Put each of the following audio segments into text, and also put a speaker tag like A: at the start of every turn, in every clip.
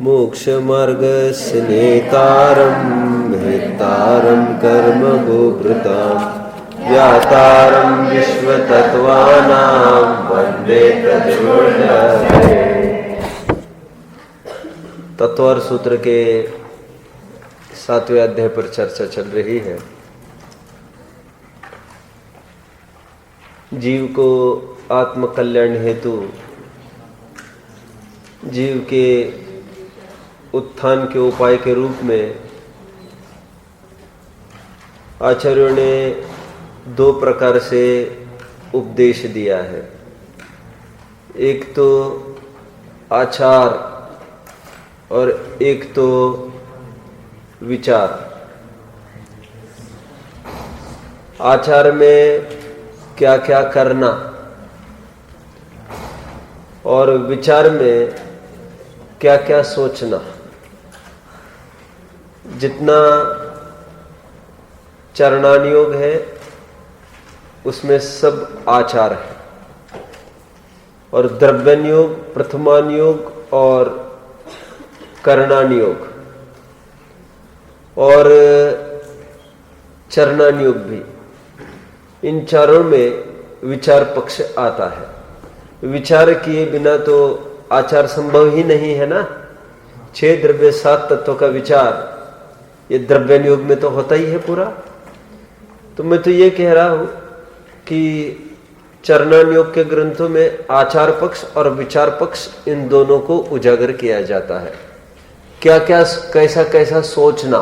A: मोक्षमार्गस्य नेतारं भेत्तारं कर्मभूभृतां व्यातारं विश्वतत्त्वानां वन्दे तद्गुरुहरे। तत्वार सूत्र के 7वें अध्याय पर चर्चा चल रही है। जीव को आत्म कल्याण हेतु जीव के उत्थान के उपाय के रूप में आचार्यों ने 2 प्रकार से उपदेश दिया है। एक तो आचार और एक तो विचार। आचार में क्या क्या करना और विचार में क्या क्या सोचना। जितना चरणानुयोग है उसमें सब आचार है, और द्रव्यानुयोग, प्रथमानुयोग और करणानुयोग और चरणानुयोग भी, इन चारों में विचार पक्ष आता है। विचार किए बिना तो आचार संभव ही नहीं है ना। 6 द्रव्य 7 तत्वों का विचार ये द्रव्यानुयोग में तो होता ही है पूरा। तो मैं तो ये कह रहा हूं कि चरणानुयोग के ग्रंथों में आचार पक्ष और विचार पक्ष इन दोनों को उजागर किया जाता है। क्या क्या कैसा कैसा सोचना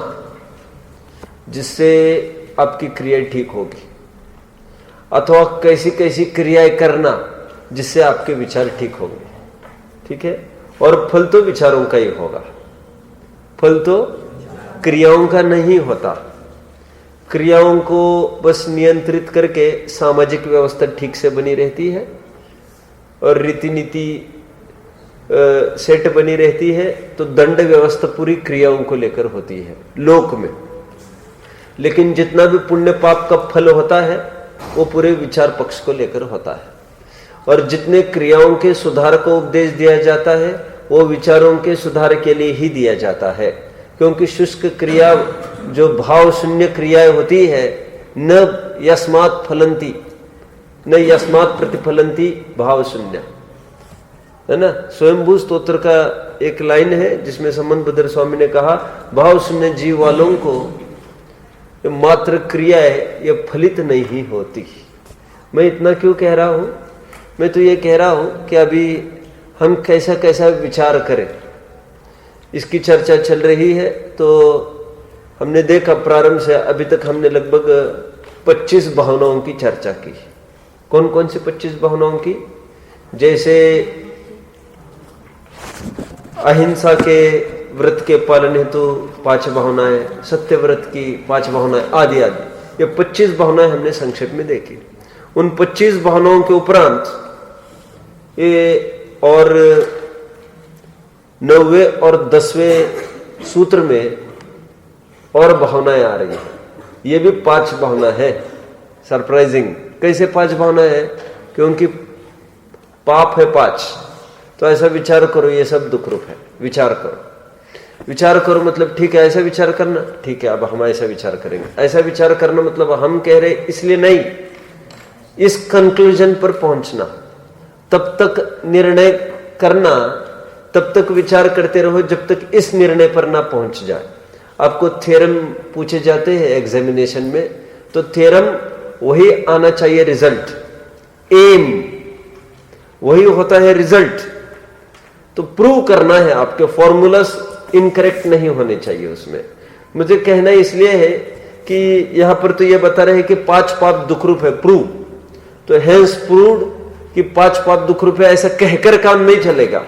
A: जिससे आपकी क्रिया ठीक होगी, अथवा कैसी कैसी क्रियाएं करना जिससे आपके विचार ठीक होंगे। ठीक है। और फल तो विचारों का ही होगा, फल तो क्रियाओं का नहीं होता। क्रियाओं को बस नियंत्रित करके सामाजिक व्यवस्था ठीक से बनी रहती है और रीति नीति सेट बनी रहती है, तो दंड व्यवस्था पूरी क्रियाओं को लेकर होती है लोक में। लेकिन जितना भी पुण्य पाप का फल होता है वो पूरे विचार पक्ष को लेकर होता है। और जितने क्रियाओं के सुधार को उपदेश दिया जाता है वो विचारों के सुधार के लिए ही दिया जाता है। क्योंकि शुष्क क्रिया जो भाव शून्य क्रियाएं होती है, न यस्मात् फलंती न यस्मात् प्रतिफलंती भाव शून्य, है ना। स्वयंभू स्तोत्र का एक लाइन है जिसमें समन भद्र स्वामी ने कहा, भाव शून्य जीव वालों को मात्र क्रियाएं ये फलित नहीं होती। मैं इतना क्यों कह रहा हूं? मैं तो ये कह रहा हूं कि अभी हम कैसा कैसा विचार करें, इसकी चर्चा चल रही है। तो हमने देखा प्रारंभ से अभी तक हमने लगभग 25 भावनाओं की चर्चा की। कौन कौन सी 25 भावनाओं की? जैसे अहिंसा के व्रत के पालन हेतु 5 भावनाएं, सत्य व्रत की 5 भावनाएं, आदि आदि। ये 25 भावनाएं हमने संक्षेप में देखी। उन 25 भावनाओं के उपरांत ये और 9वें और 10वें सूत्र में और भावनाएं आ रही है। ये भी 5 भावना है। सरप्राइजिंग। कैसे 5 भावना है? क्योंकि पाप है 5। तो ऐसा विचार करो ये सब दुख रूप है। विचार करो, विचार करो मतलब ठीक है, ऐसा विचार करना ठीक है, अब हम ऐसा विचार करेंगे। ऐसा विचार करना मतलब हम कह रहे इसलिए नहीं, इस कंक्लूजन पर पहुंचना, तब तक निर्णय करना, तब तक विचार करते रहो जब तक इस निर्णय पर ना पहुंच जाए। आपको थ्योरम पूछे जाते हैं एग्जामिनेशन में, तो थ्योरम वही आना चाहिए, रिजल्ट, एम वही होता है रिजल्ट। तो प्रूव करना है, आपके फॉर्मूलास इनकरेक्ट नहीं होने चाहिए उसमें। मुझे कहना इसलिए है कि यहां पर तो ये बता रहे हैं कि 5 पाप दुख रूप है, प्रूव। तो हैंस प्रूव्ड कि 5 पाप दुख रूप है, ऐसा कहकर काम नहीं चलेगा।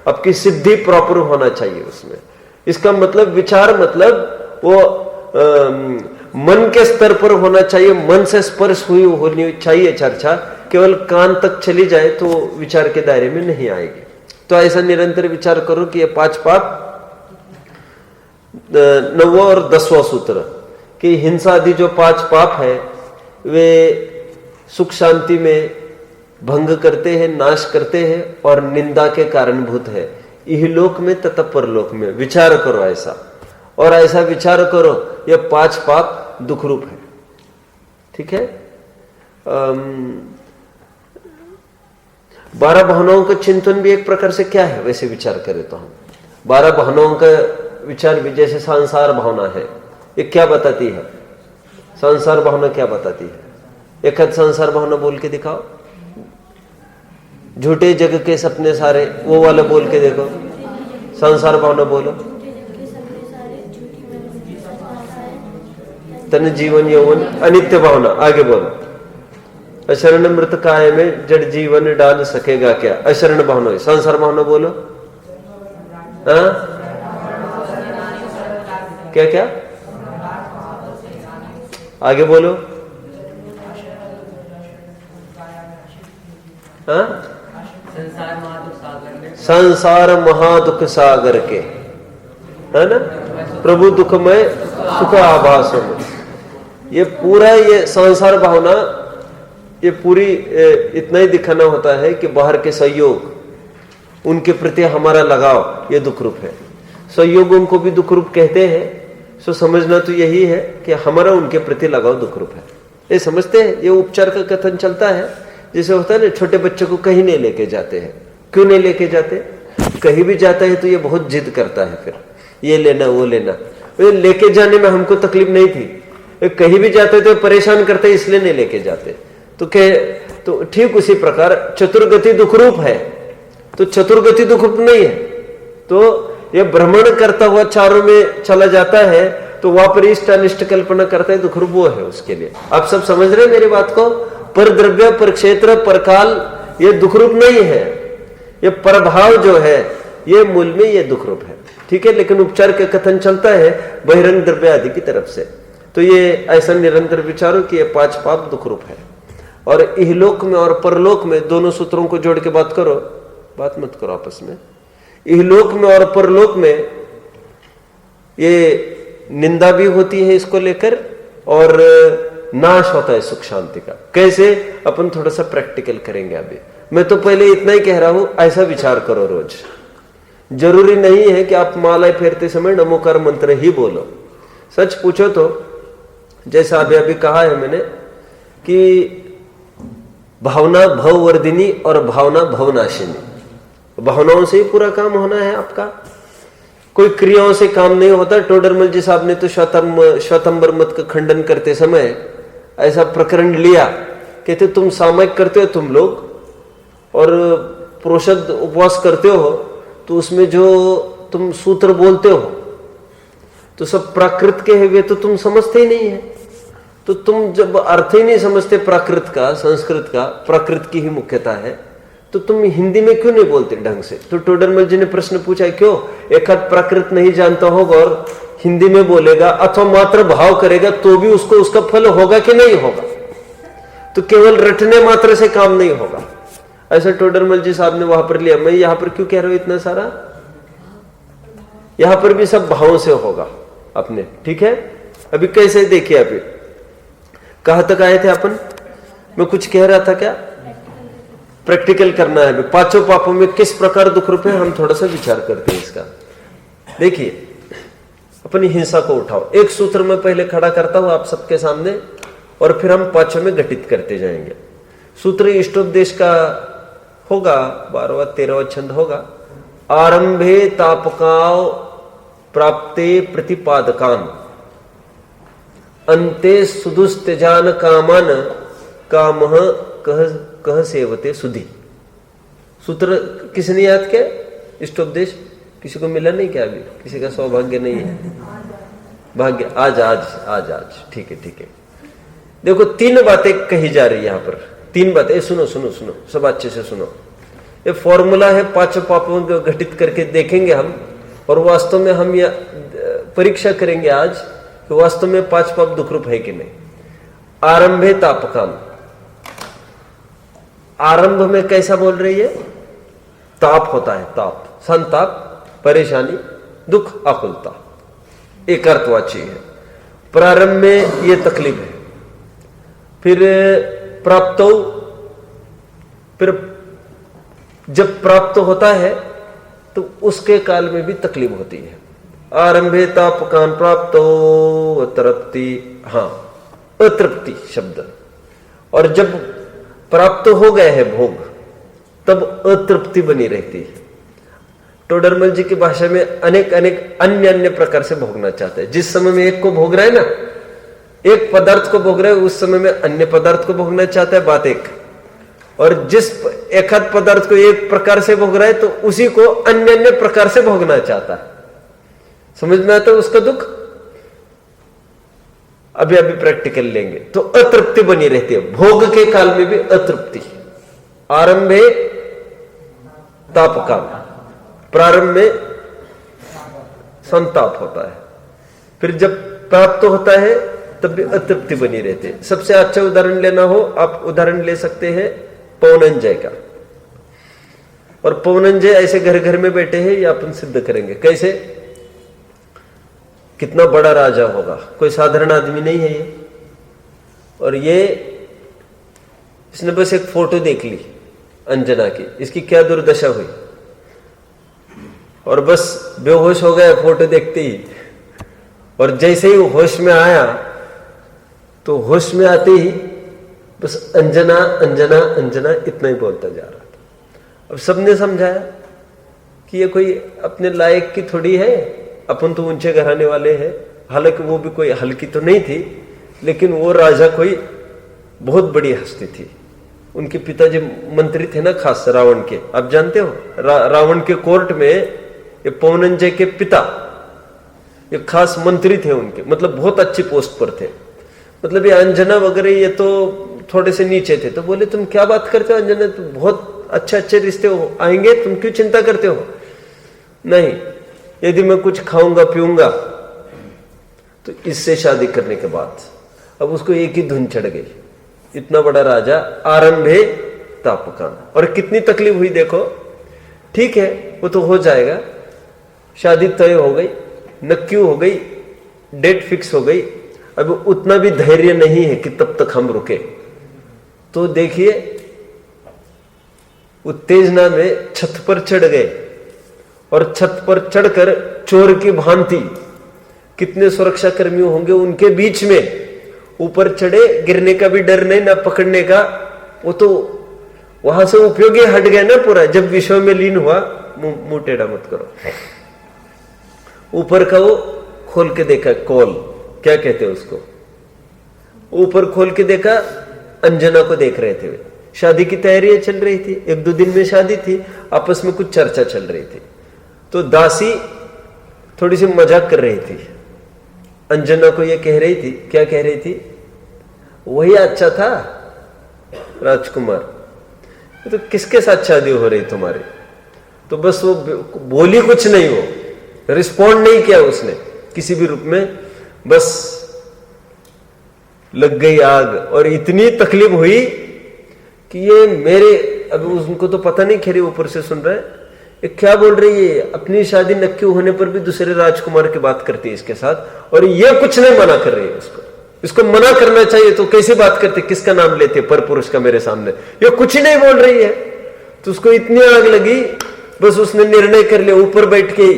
A: आपकी सिद्धि प्रॉपर होना चाहिए उसमें। इसका मतलब विचार मतलब वो मन के स्तर पर होना चाहिए, मन से स्पर्श हुई होनी चाहिए चर्चा। केवल कान तक चली जाए तो विचार के दायरे में नहीं आएगी। तो ऐसा निरंतर विचार करो कि ये 5 पाप, 9वां और 10वां सूत्र कि हिंसा आदि जो 5 पाप है वे सुख शांति में भंग करते हैं, नाश करते हैं और निंदा के कारणभूत है। इहलोक में तथा परलोक में विचार करो ऐसा, और ऐसा विचार करो ये 5 पाप दुख रूप है। ठीक है। 12 भावनाओं का चिंतन भी एक प्रकार से क्या है, वैसे विचार करें तो हम 12 भावनाओं का विचार भी, जैसे संसार भावना है, ये क्या बताती है? संसार भावना क्या बताती है? एक आध संसार भावना बोल के दिखाओ। झूठे जग के सपने सारे, वो वाला बोल के देखो। संसार भावना बोलो। तन जीवन यौवन अनित्य भावना, आगे बोलो। अशरण मृत काय में जड़ जीवन डाल सकेगा क्या, अशरण भावना। संसार भावना बोलो। क्या क्या आगे बोलो। संसार महादुख सागर के, है ना, प्रभु दुखमय सुख आभास में। ये पूरा ये संसार भावना, ये पूरी इतना ही दिखाना होता है कि बाहर के सहयोग, उनके प्रति हमारा लगाव, ये दुख रूप है। सहयोग उनको भी दुख रूप कहते हैं। सो समझना तो यही है कि हमारा उनके प्रति लगाव दुख रूप है। ये समझते हैं। ये उपचार का कथन चलता है। जैसे होता है ना, छोटे बच्चे को कहीं नहीं लेके जाते हैं। क्यों नहीं लेके जाते? कहीं भी जाता है तो ये बहुत जिद करता है, फिर ये लेना वो लेना। लेके जाने में हमको तकलीफ नहीं थी, कहीं भी जाते तो परेशान करते, इसलिए नहीं लेके जाते। तो ठीक उसी प्रकार चतुर्गति दुख रूप है, तो चतुर्गति दुख रूप नहीं है। तो ये भ्रमण करता हुआ चारों में चला जाता है, तो वहां पर इष्ट अनिष्ट कल्पना करता है, दुख रूप वो है उसके लिए। आप सब समझ रहे हैं मेरी बात को? पर द्रव्य, पर क्षेत्र, पर काल, ये दुख रूप नहीं है। ये परभाव जो है, ये मूल में ये दुख रूप है। ठीक है। लेकिन उपचार के कथन चलता है बहिरंग द्रव्य आदि की तरफ से। तो ये ऐसा निरंतर विचारो कि ये 5 पाप दुख रूप है। और इहलोक में और परलोक में दोनों सूत्रों को जोड़ के बात करो, बात मत करो आपस में। इहलोक में और परलोक में ये निंदा भी होती है इसको लेकर, और नाश होता है सुख शांति का। कैसे? अपन थोड़ा सा प्रैक्टिकल करेंगे अभी। मैं तो पहले इतना ही कह रहा हूं, ऐसा विचार करो रोज। जरूरी नहीं है कि आप माला फेरते समय नमोकार मंत्र ही बोलो। सच पूछो तो जैसा अभी अभी कहा है मैंने कि भावना भववर्धिनी और भावना भवनाशिनी। भावनाओं से ही पूरा काम होना है आपका, कोई क्रियाओं से काम नहीं होता। टोडरमल जी साहब ने तो श्वेतांबर मत का खंडन करते समय ऐसा प्रकरण लिया, कहते तुम सामयिक करते हो तुम लोग, और प्रोषद उपवास करते हो, तो उसमें जो तुम सूत्र बोलते हो तो सब प्राकृत के है, वे तो तुम समझते ही नहीं है। तो तुम जब अर्थ ही नहीं समझते प्राकृत का, संस्कृत का, प्राकृत की ही मुख्यता है, तो तुम हिंदी में क्यों नहीं बोलते ढंग से? तो टोडरमल जी ने प्रश्न पूछा, क्यों? एक हाथ प्राकृत नहीं जानता होगा और हिंदी में बोलेगा अथवा मात्र भाव करेगा तो भी उसको उसका फल होगा कि नहीं होगा? तो केवल रटने मात्र से काम नहीं होगा। ऐसा टोडरमल जी साहब ने वहां पर लिया। मैं यहां पर क्यों कह रहा हूं इतना सारा? यहां पर भी सब भावों से होगा अपने। ठीक है। अभी कैसे देखिए, अभी कहां तक आए थे अपन? मैं कुछ कह रहा था क्या? प्रैक्टिकल करना है। 5 पापों में किस प्रकार दुख रूप है, हम थोड़ा सा विचार करते हैं इसका। देखिए, अपनी हिंसा को उठाओ। एक सूत्र में पहले खड़ा करता हूं आप सबके सामने, और फिर हम 5 में घटित करते जाएंगे। सूत्र इष्टोपदेश का होगा, 12वां 13वां छंद होगा। आरंभे तापकाव प्राप्ते प्रतिपादकान, अंते सुदुस्त्यजान कामान कामह कह सेवते सुधी। सूत्र किसने याद किया? इष्टोपदेश किसी को मिला नहीं क्या? अभी किसी का सौभाग्य नहीं है? भाग्य आज आज आज आज ठीक है, ठीक है। देखो 3 बातें कही जा रही है यहां पर। 3 बातें। सुनो सुनो सुनो, सब अच्छे से सुनो। ये फॉर्मूला है 5 पापों को घटित करके देखेंगे हम, और वास्तव में हम यह परीक्षा करेंगे आज कि वास्तव में 5 पाप दुख रूप है कि नहीं। आरंभे तापकाम, आरंभ में कैसा बोल रही है? ताप होता है, ताप, संताप, परेशानी, दुख, आकुलता, एक अर्थवाची है। प्रारंभ में ये तकलीफ है। फिर प्राप्त हो, फिर जब प्राप्त होता है तो उसके काल में भी तकलीफ होती है। आरंभे तापकान प्राप्तो अतृप्ति, हाँ अतृप्ति शब्द, और जब प्राप्त हो गए हैं भोग तब अतृप्ति बनी रहती है। टोडरमल जी की भाषा में अनेक अनेक अन्य अन्य प्रकार से भोगना चाहते हैं। जिस समय में एक को भोग रहा है ना, एक पदार्थ को भोग रहा है, उस समय में अन्य पदार्थ को भोगना चाहता है, बात एक। और जिस एक आध पदार्थ को एक प्रकार से भोग रहा है तो उसी को अन्य अन्य प्रकार से भोगना चाहता है। समझ में आता है उसका दुख? अभी अभी प्रैक्टिकल लेंगे तो अतृप्ति बनी रहती है। भोग के काल में भी अतृप्ति। आरंभे तापकाम, प्रारंभ में संताप होता है, फिर जब प्राप्त होता है तब भी अतृप्ति बनी रहती है। सबसे अच्छा उदाहरण लेना हो, आप उदाहरण ले सकते हैं पवनंजय का। और पवनंजय ऐसे घर घर में बैठे हैं, ये अपन सिद्ध करेंगे कैसे। कितना बड़ा राजा होगा, कोई साधारण आदमी नहीं है ये। और ये इसने बस एक फोटो देख ली अंजना की, इसकी क्या दुर्दशा हुई, और बस बेहोश हो गया फोटो देखते ही। और जैसे ही होश में आया तो होश में आते ही बस अंजना अंजना अंजना इतना ही बोलता जा रहा था। अब सबने समझाया कि ये कोई अपने लायक की थोड़ी है, अपन तो ऊंचे घराने वाले हैं। हालांकि वो भी कोई हल्की तो नहीं थी, लेकिन वो राजा कोई बहुत बड़ी हस्ती थी। उनके पिताजी मंत्री थे ना, खास रावण के, आप जानते हो। रावण के कोर्ट में ये पवनंजय के पिता ये खास मंत्री थे उनके, मतलब बहुत अच्छी पोस्ट पर थे। मतलब ये अंजना वगैरह ये तो थोड़े से नीचे थे। तो बोले तुम क्या बात करते हो अंजना, तुम बहुत अच्छे अच्छे रिश्ते आएंगे, तुम क्यों चिंता करते हो। नहीं, यदि मैं कुछ खाऊंगा पीऊंगा तो इससे शादी करने के बाद। अब उसको एक ही धुन चढ़ गई, इतना बड़ा राजा, आरंभे तापकान। और कितनी तकलीफ हुई देखो। ठीक है वो तो हो जाएगा, शादी तय हो गई, नक्की हो गई, डेट फिक्स हो गई। अब उतना भी धैर्य नहीं है कि तब तक हम रुके। तो देखिए उत्तेजना में छत पर चढ़ गए, और छत पर चढ़कर चोर की भांति, कितने सुरक्षा कर्मी होंगे उनके बीच में, ऊपर चढ़े, गिरने का भी डर नहीं, ना पकड़ने का। वो तो वहां से उपयोगी हट गए ना पूरा। जब विश्व में लीन हुआ, मुंह टेढ़ा मत करो, ऊपर का वो खोल के देखा, कॉल क्या कहते हैं उसको, ऊपर खोल के देखा, अंजना को देख रहे थे वे। शादी की तैयारियां चल रही थी, एक दो दिन में शादी थी, आपस में कुछ चर्चा चल रही थी। तो दासी थोड़ी सी मजाक कर रही थी, अंजना को ये कह रही थी, क्या कह रही थी, वही अच्छा था राजकुमार, तो किसके साथ शादी हो रही तुम्हारी। तो बस वो बोली कुछ नहीं, वो रिस्पॉन्ड नहीं किया उसने किसी भी रूप में, बस लग गई आग। और इतनी तकलीफ हुई कि ये मेरे, अब उनको तो पता नहीं, खेरी ऊपर से सुन रहा है, ये क्या बोल रही है, अपनी शादी नक्की होने पर भी दूसरे राजकुमार की बात करती है इसके साथ, और ये कुछ नहीं मना कर रही है उसको। इसको मना करना चाहिए तो कैसी बात करते, किसका नाम लेते पर पुरुष का मेरे सामने, ये कुछ ही नहीं बोल रही है। तो उसको इतनी आग लगी, बस उसने निर्णय कर लिया ऊपर बैठ के,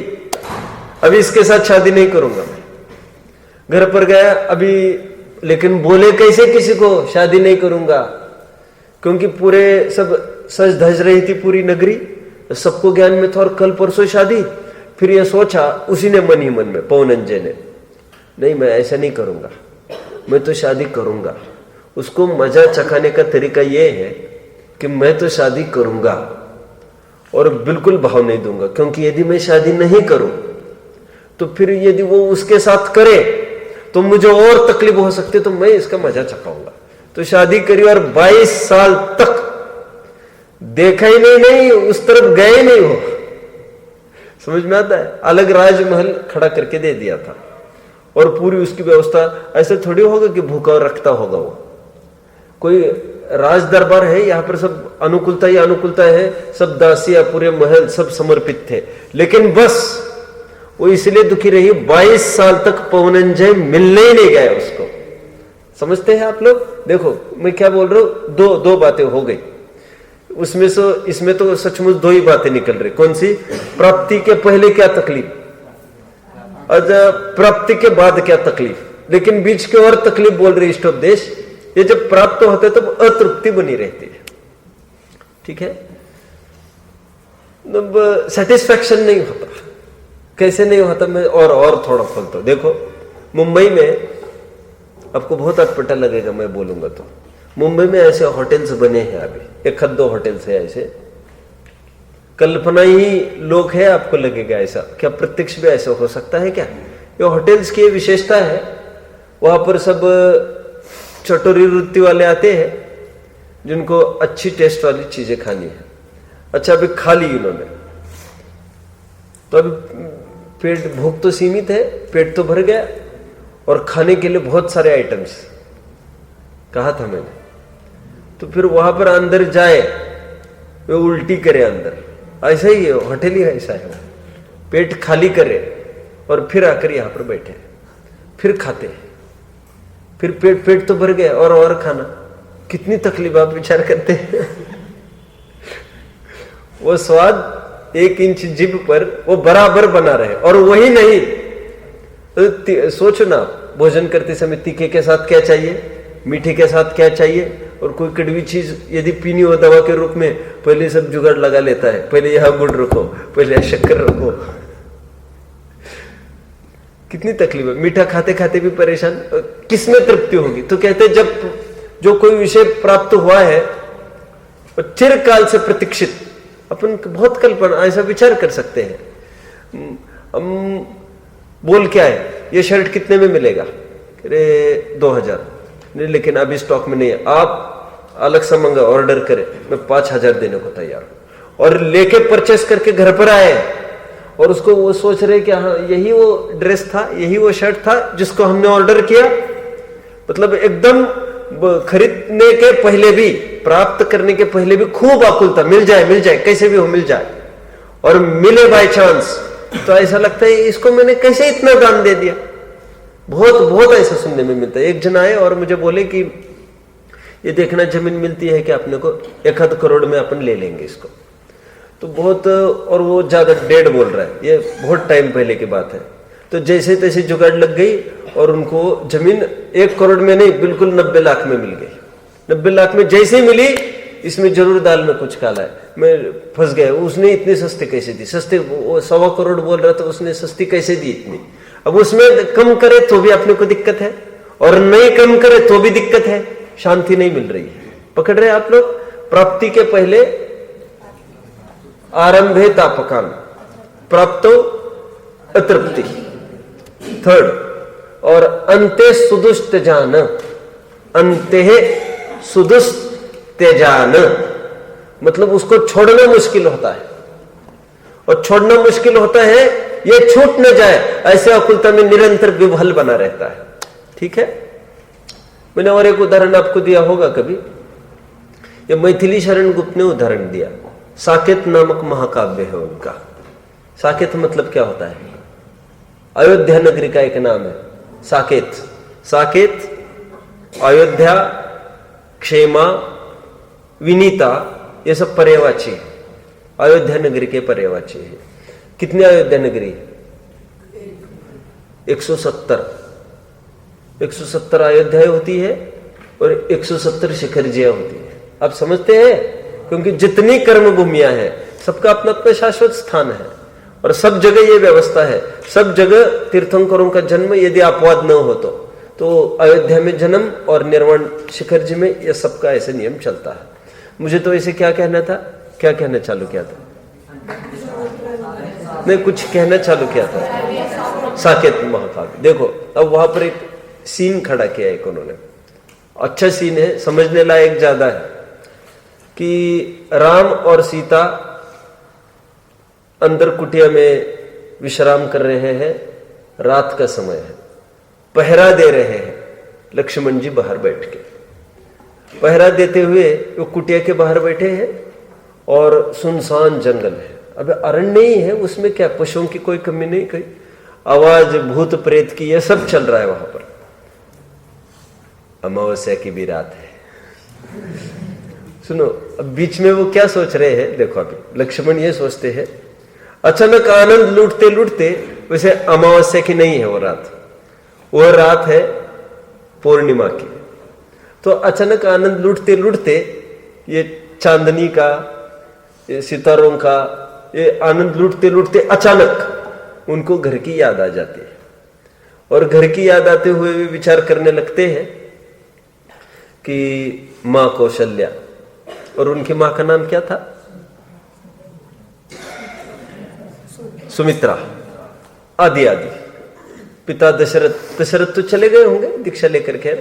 A: अभी इसके साथ शादी नहीं करूंगा मैं। घर पर गया अभी, लेकिन बोले कैसे किसी को शादी नहीं करूंगा, क्योंकि पूरे सब सज धज रही थी पूरी नगरी, सबको ज्ञान में था, और कल परसों शादी। फिर यह सोचा उसी ने मन ही मन में, पवनंजय ने, नहीं मैं ऐसा नहीं करूंगा, मैं तो शादी करूंगा। उसको मजा चखाने का तरीका यह है कि मैं तो शादी करूंगा और बिल्कुल भाव नहीं दूंगा, क्योंकि यदि मैं शादी नहीं करूं तो फिर यदि वो उसके साथ करे तो मुझे और तकलीफ हो सकती है, तो मैं इसका मजा चखाऊंगा। तो शादी करी और 22 साल तक देखा ही नहीं, उस तरफ गए नहीं हो। समझ में आता है, अलग राजमहल खड़ा करके दे दिया था, और पूरी उसकी व्यवस्था। ऐसे थोड़ी होगा कि भूखा रखता होगा वो, कोई राज दरबार है, यहां पर सब अनुकूलता ही अनुकूलता है, सब दासियां, पूरे महल सब समर्पित थे। लेकिन बस वो इसलिए दुखी रही, 22 साल तक पवनंजय मिलने ही नहीं गया उसको। समझते हैं आप लोग? देखो मैं क्या बोल रहा हूं, दो बातें हो गई। उसमें से इसमें तो सचमुच दो ही बातें निकल रही। कौन सी? प्राप्ति के पहले क्या तकलीफ और प्राप्ति के बाद क्या तकलीफ। लेकिन बीच के और तकलीफ बोल रही इष्टोपदेश, ये जब प्राप्त होते तब तो अतृप्ति बनी रहती है। ठीक है, सेटिस्फैक्शन नहीं होता। कैसे नहीं होता? मैं और थोड़ा खोलता हूं। देखो मुंबई में आपको बहुत अटपटा लगेगा मैं बोलूंगा तो, मुंबई में ऐसे होटल्स बने हैं अभी, एक दो होटल्स है ऐसे, कल्पना ही लोग है, आपको लगेगा ऐसा क्या प्रत्यक्ष भी ऐसा हो सकता है क्या? ये होटल्स की विशेषता है, वहां पर सब चटोरी वृत्ति वाले आते हैं जिनको अच्छी टेस्ट वाली चीजें खानी है। अच्छा अभी खा ली इन्होंने तो अभी पेट, भूख तो सीमित है, पेट तो भर गया और खाने के लिए बहुत सारे आइटम्स कहा था मैंने। तो फिर वहां पर अंदर जाए वे उल्टी करे अंदर, ऐसा ही है होटल ही ऐसा है। पेट खाली करे और फिर आकर यहां पर बैठे, फिर खाते, फिर पेट तो भर गया और खाना, कितनी तकलीफ आप विचार करते हैं। वो स्वाद 1 इंच जीभ पर वो बराबर बना रहे और वही नहीं। तो सोचो ना, भोजन करते समय तीखे के साथ क्या चाहिए, मीठे के साथ क्या चाहिए, और कोई कड़वी चीज यदि पीनी हो दवा के रूप में, पहले सब जुगाड़ लगा लेता है, पहले यहां गुड़ रखो, पहले यहां शक्कर रखो। कितनी तकलीफ है। मीठा खाते खाते भी परेशान, किसमें तृप्ति होगी? तो कहते जब जो कोई विषय प्राप्त हुआ है और चिरकाल से प्रतीक्षित, अपन बहुत कल्पना ऐसा विचार कर सकते हैं। हम बोल क्या है, ये शर्ट कितने में मिलेगा? अरे 2000, नहीं लेकिन अभी स्टॉक में नहीं है, आप अलग से मंगा ऑर्डर करें, मैं 5000 देने को तैयार हूं। और लेके परचेस करके घर पर आए और उसको वो सोच रहे कि हाँ यही वो ड्रेस था, यही वो शर्ट था जिसको हमने ऑर्डर किया। मतलब एकदम खरीदने के पहले भी, प्राप्त करने के पहले भी खूब आकुलता, मिल जाए कैसे भी हो मिल जाए, और मिले बाय चांस तो ऐसा लगता है इसको मैंने कैसे इतना दान दे दिया। बहुत ऐसा सुनने में मिलता है। एक जन आए और मुझे बोले कि ये देखना जमीन मिलती है कि अपने को 1 करोड़ में अपन ले लेंगे इसको। तो बहुत, और वो ज्यादा 1.5 बोल रहा है, ये बहुत टाइम पहले की बात है। तो जैसे तैसे जुगाड़ लग गई और उनको जमीन 1 करोड़ में नहीं, बिल्कुल 90 लाख में मिल गई। 90 लाख में जैसे मिली, इसमें जरूर दाल में कुछ काला है, मैं फंस गया। उसने इतनी सस्ते कैसे दी? सस्ते वो 1.25 करोड़ बोल रहा था, उसने सस्ती कैसे दी इतनी? अब उसमें कम करे तो भी अपने को दिक्कत है, और नहीं कम करे तो भी दिक्कत है, शांति नहीं मिल रही है। पकड़ रहे आप लोग? प्राप्ति के पहले आरंभे तापकान, प्राप्तो अतृप्ति, 3rd, और अंते सुदुस्त्यजान, अंते सुदुस्त्यजान, मतलब उसको छोड़ना मुश्किल होता है, और छोड़ना मुश्किल होता है ये छूट न जाए, ऐसे अकुलता में निरंतर विभल बना रहता है। ठीक है, मैंने और एक उदाहरण आपको दिया होगा कभी, ये मैथिली शरण गुप्त ने उदाहरण दिया। साकेत नामक महाकाव्य है उनका। साकेत मतलब क्या होता है? अयोध्या नगरी का एक नाम है साकेत। साकेत, अयोध्या, क्षेमा, विनीता, ये सब पर्यायवाची है, अयोध्या नगरी के पर्यायवाची है। कितने अयोध्या नगरी? 170 अयोध्या होती है और 170 शिखरजियां होती है। आप समझते हैं? क्योंकि जितनी कर्म भूमियां हैं सबका अपना अपना शाश्वत स्थान है, और सब जगह ये व्यवस्था है। सब जगह तीर्थंकरों का जन्म यदि अपवाद न हो तो अयोध्या में जन्म और निर्वाण शिखर जी में यह सबका ऐसे नियम चलता है। मुझे तो इसे क्या कहना था, क्या कहना चालू किया था? नहीं, कुछ कहना चालू किया था। साकेत महाकाव्य। देखो अब वहां पर एक सीन खड़ा किया एक उन्होंने, अच्छा सीन है, समझने लायक ज्यादा है, कि राम और सीता अंदर कुटिया में विश्राम कर रहे हैं, रात का समय है, पहरा दे रहे हैं। लक्ष्मण जी बाहर बैठ के पहरा देते हुए वो कुटिया के बाहर बैठे हैं, और सुनसान जंगल है। अब अरण्य नहीं है, उसमें क्या पशुओं की कोई कमी नहीं, कोई आवाज भूत प्रेत की, यह सब चल रहा है वहां पर। अमावस्या की भी रात है, सुनो, अब बीच में वो क्या सोच रहे हैं, देखो अभी लक्ष्मण ये सोचते हैं, अचानक आनंद लूटते लूटते, वैसे अमावस्या की नहीं है वो रात, वो रात है पूर्णिमा की। तो अचानक आनंद लूटते लूटते ये चांदनी का, ये सितारों का, ये आनंद लूटते लूटते अचानक उनको घर की याद आ जाती है। और घर की याद आते हुए भी विचार करने लगते हैं कि मां कौशल्या, और उनकी मां का नाम क्या था? सुमित्रा, आदि आदि। पिता दशरथ, दशरथ तो चले गए होंगे दीक्षा लेकर के,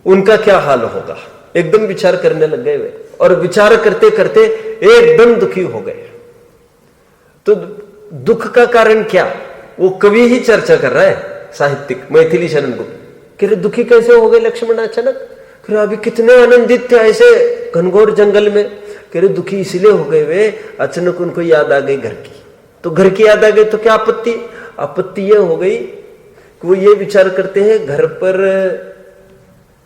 A: उनका क्या हाल होगा, एकदम विचार करने लग गए वे। और विचार करते करते एकदम दुखी हो गए। तो दुख का कारण क्या, वो कवि ही चर्चा कर रहा है, साहित्यिक मैथिली शरण गुप्त। कह रहे दुखी कैसे हो गए लक्ष्मण अचानक? फिर अभी कितने आनंदित थे ऐसे घनघोर जंगल में। कह रहे दुखी इसलिए हो गए वे, अचानक उनको याद आ गई घर की। तो घर की याद आ गई तो क्या आपत्ति? आपत्ति ये हो गई कि वो ये विचार करते हैं घर पर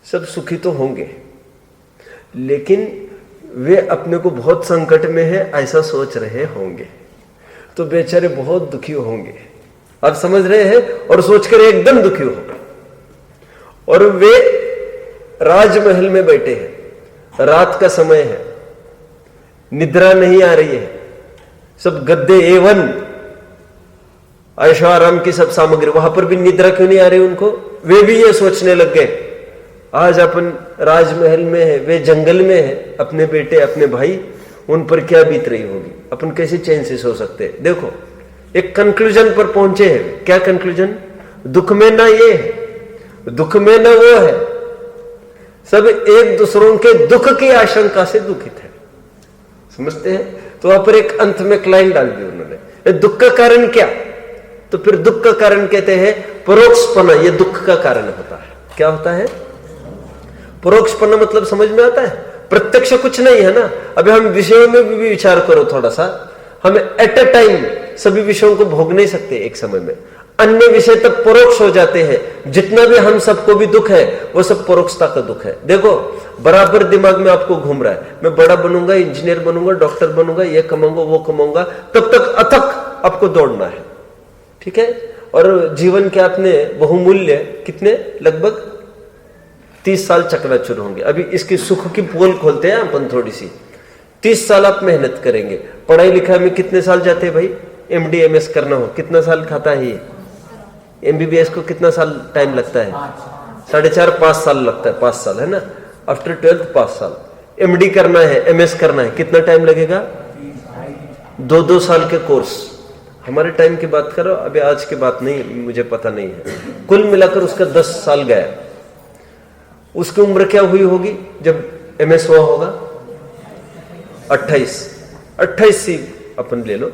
A: सब सुखी तो होंगे, लेकिन वे अपने को बहुत संकट में है ऐसा सोच रहे होंगे, तो बेचारे बहुत दुखी होंगे। आप समझ रहे हैं? और सोचकर एकदम दुखी हो गए। और वे राजमहल में बैठे हैं, रात का समय है, निद्रा नहीं आ रही है, सब गद्दे A1, ऐशो आराम की सब सामग्री, वहां पर भी निद्रा क्यों नहीं आ रही उनको? वे भी ये सोचने लग गए, आज अपन राजमहल में है, वे जंगल में है, अपने बेटे अपने भाई, उन पर क्या बीत रही होगी, अपन कैसे चैन से सो सकते हैं। देखो एक कंक्लूजन पर पहुंचे हैं। क्या कंक्लूजन? दुख में ना ये है, दुख में ना वो है, सब एक दूसरों के दुख की आशंका से दुखित है। समझते हैं? तो वहां पर एक अंत में क्लाइन डाल दी उन्होंने, दुख का कारण क्या? तो फिर दुख का कारण कहते हैं परोक्षपना, ये दुख का कारण होता है। क्या होता है परोक्षपना? मतलब समझ में आता है? प्रत्यक्ष कुछ नहीं है ना। अभी हम विषयों में भी विचार करो थोड़ा सा, हम एट अ टाइम सभी विषयों को भोग नहीं सकते एक समय में, अन्य विषय तक परोक्ष हो जाते हैं। जितना भी हम सबको भी दुख है वो सब परोक्षता का दुख है। देखो बराबर दिमाग में आपको घूम रहा है, मैं बड़ा बनूंगा, इंजीनियर बनूंगा, डॉक्टर बनूंगा, ये कमाऊंगा वो कमाऊंगा, तब तक अथक आपको दौड़ना है, ठीक है। और जीवन के अपने बहुमूल्य कितने, लगभग 30 साल चकनाचूर होंगे। अभी इसकी सुख की पोल खोलते हैं अपन थोड़ी सी। 30 साल आप मेहनत करेंगे, पढ़ाई लिखाई में कितने साल जाते हैं भाई? MD MS करना हो कितना साल खाता है ये? MBBS को कितना साल टाइम लगता है? 4.5-5 साल लगता है, 5 साल है ना। आफ्टर 12th 5 साल। MD करना है, MS करना है, कितना टाइम लगेगा? 2-2 साल के कोर्स। हमारे टाइम की बात करो, अभी आज की बात नहीं, मुझे पता नहीं है। कुल मिलाकर उसका 10 साल गया। उसकी उम्र क्या हुई होगी जब MS हुआ होगा? 28 सी अपन ले लो।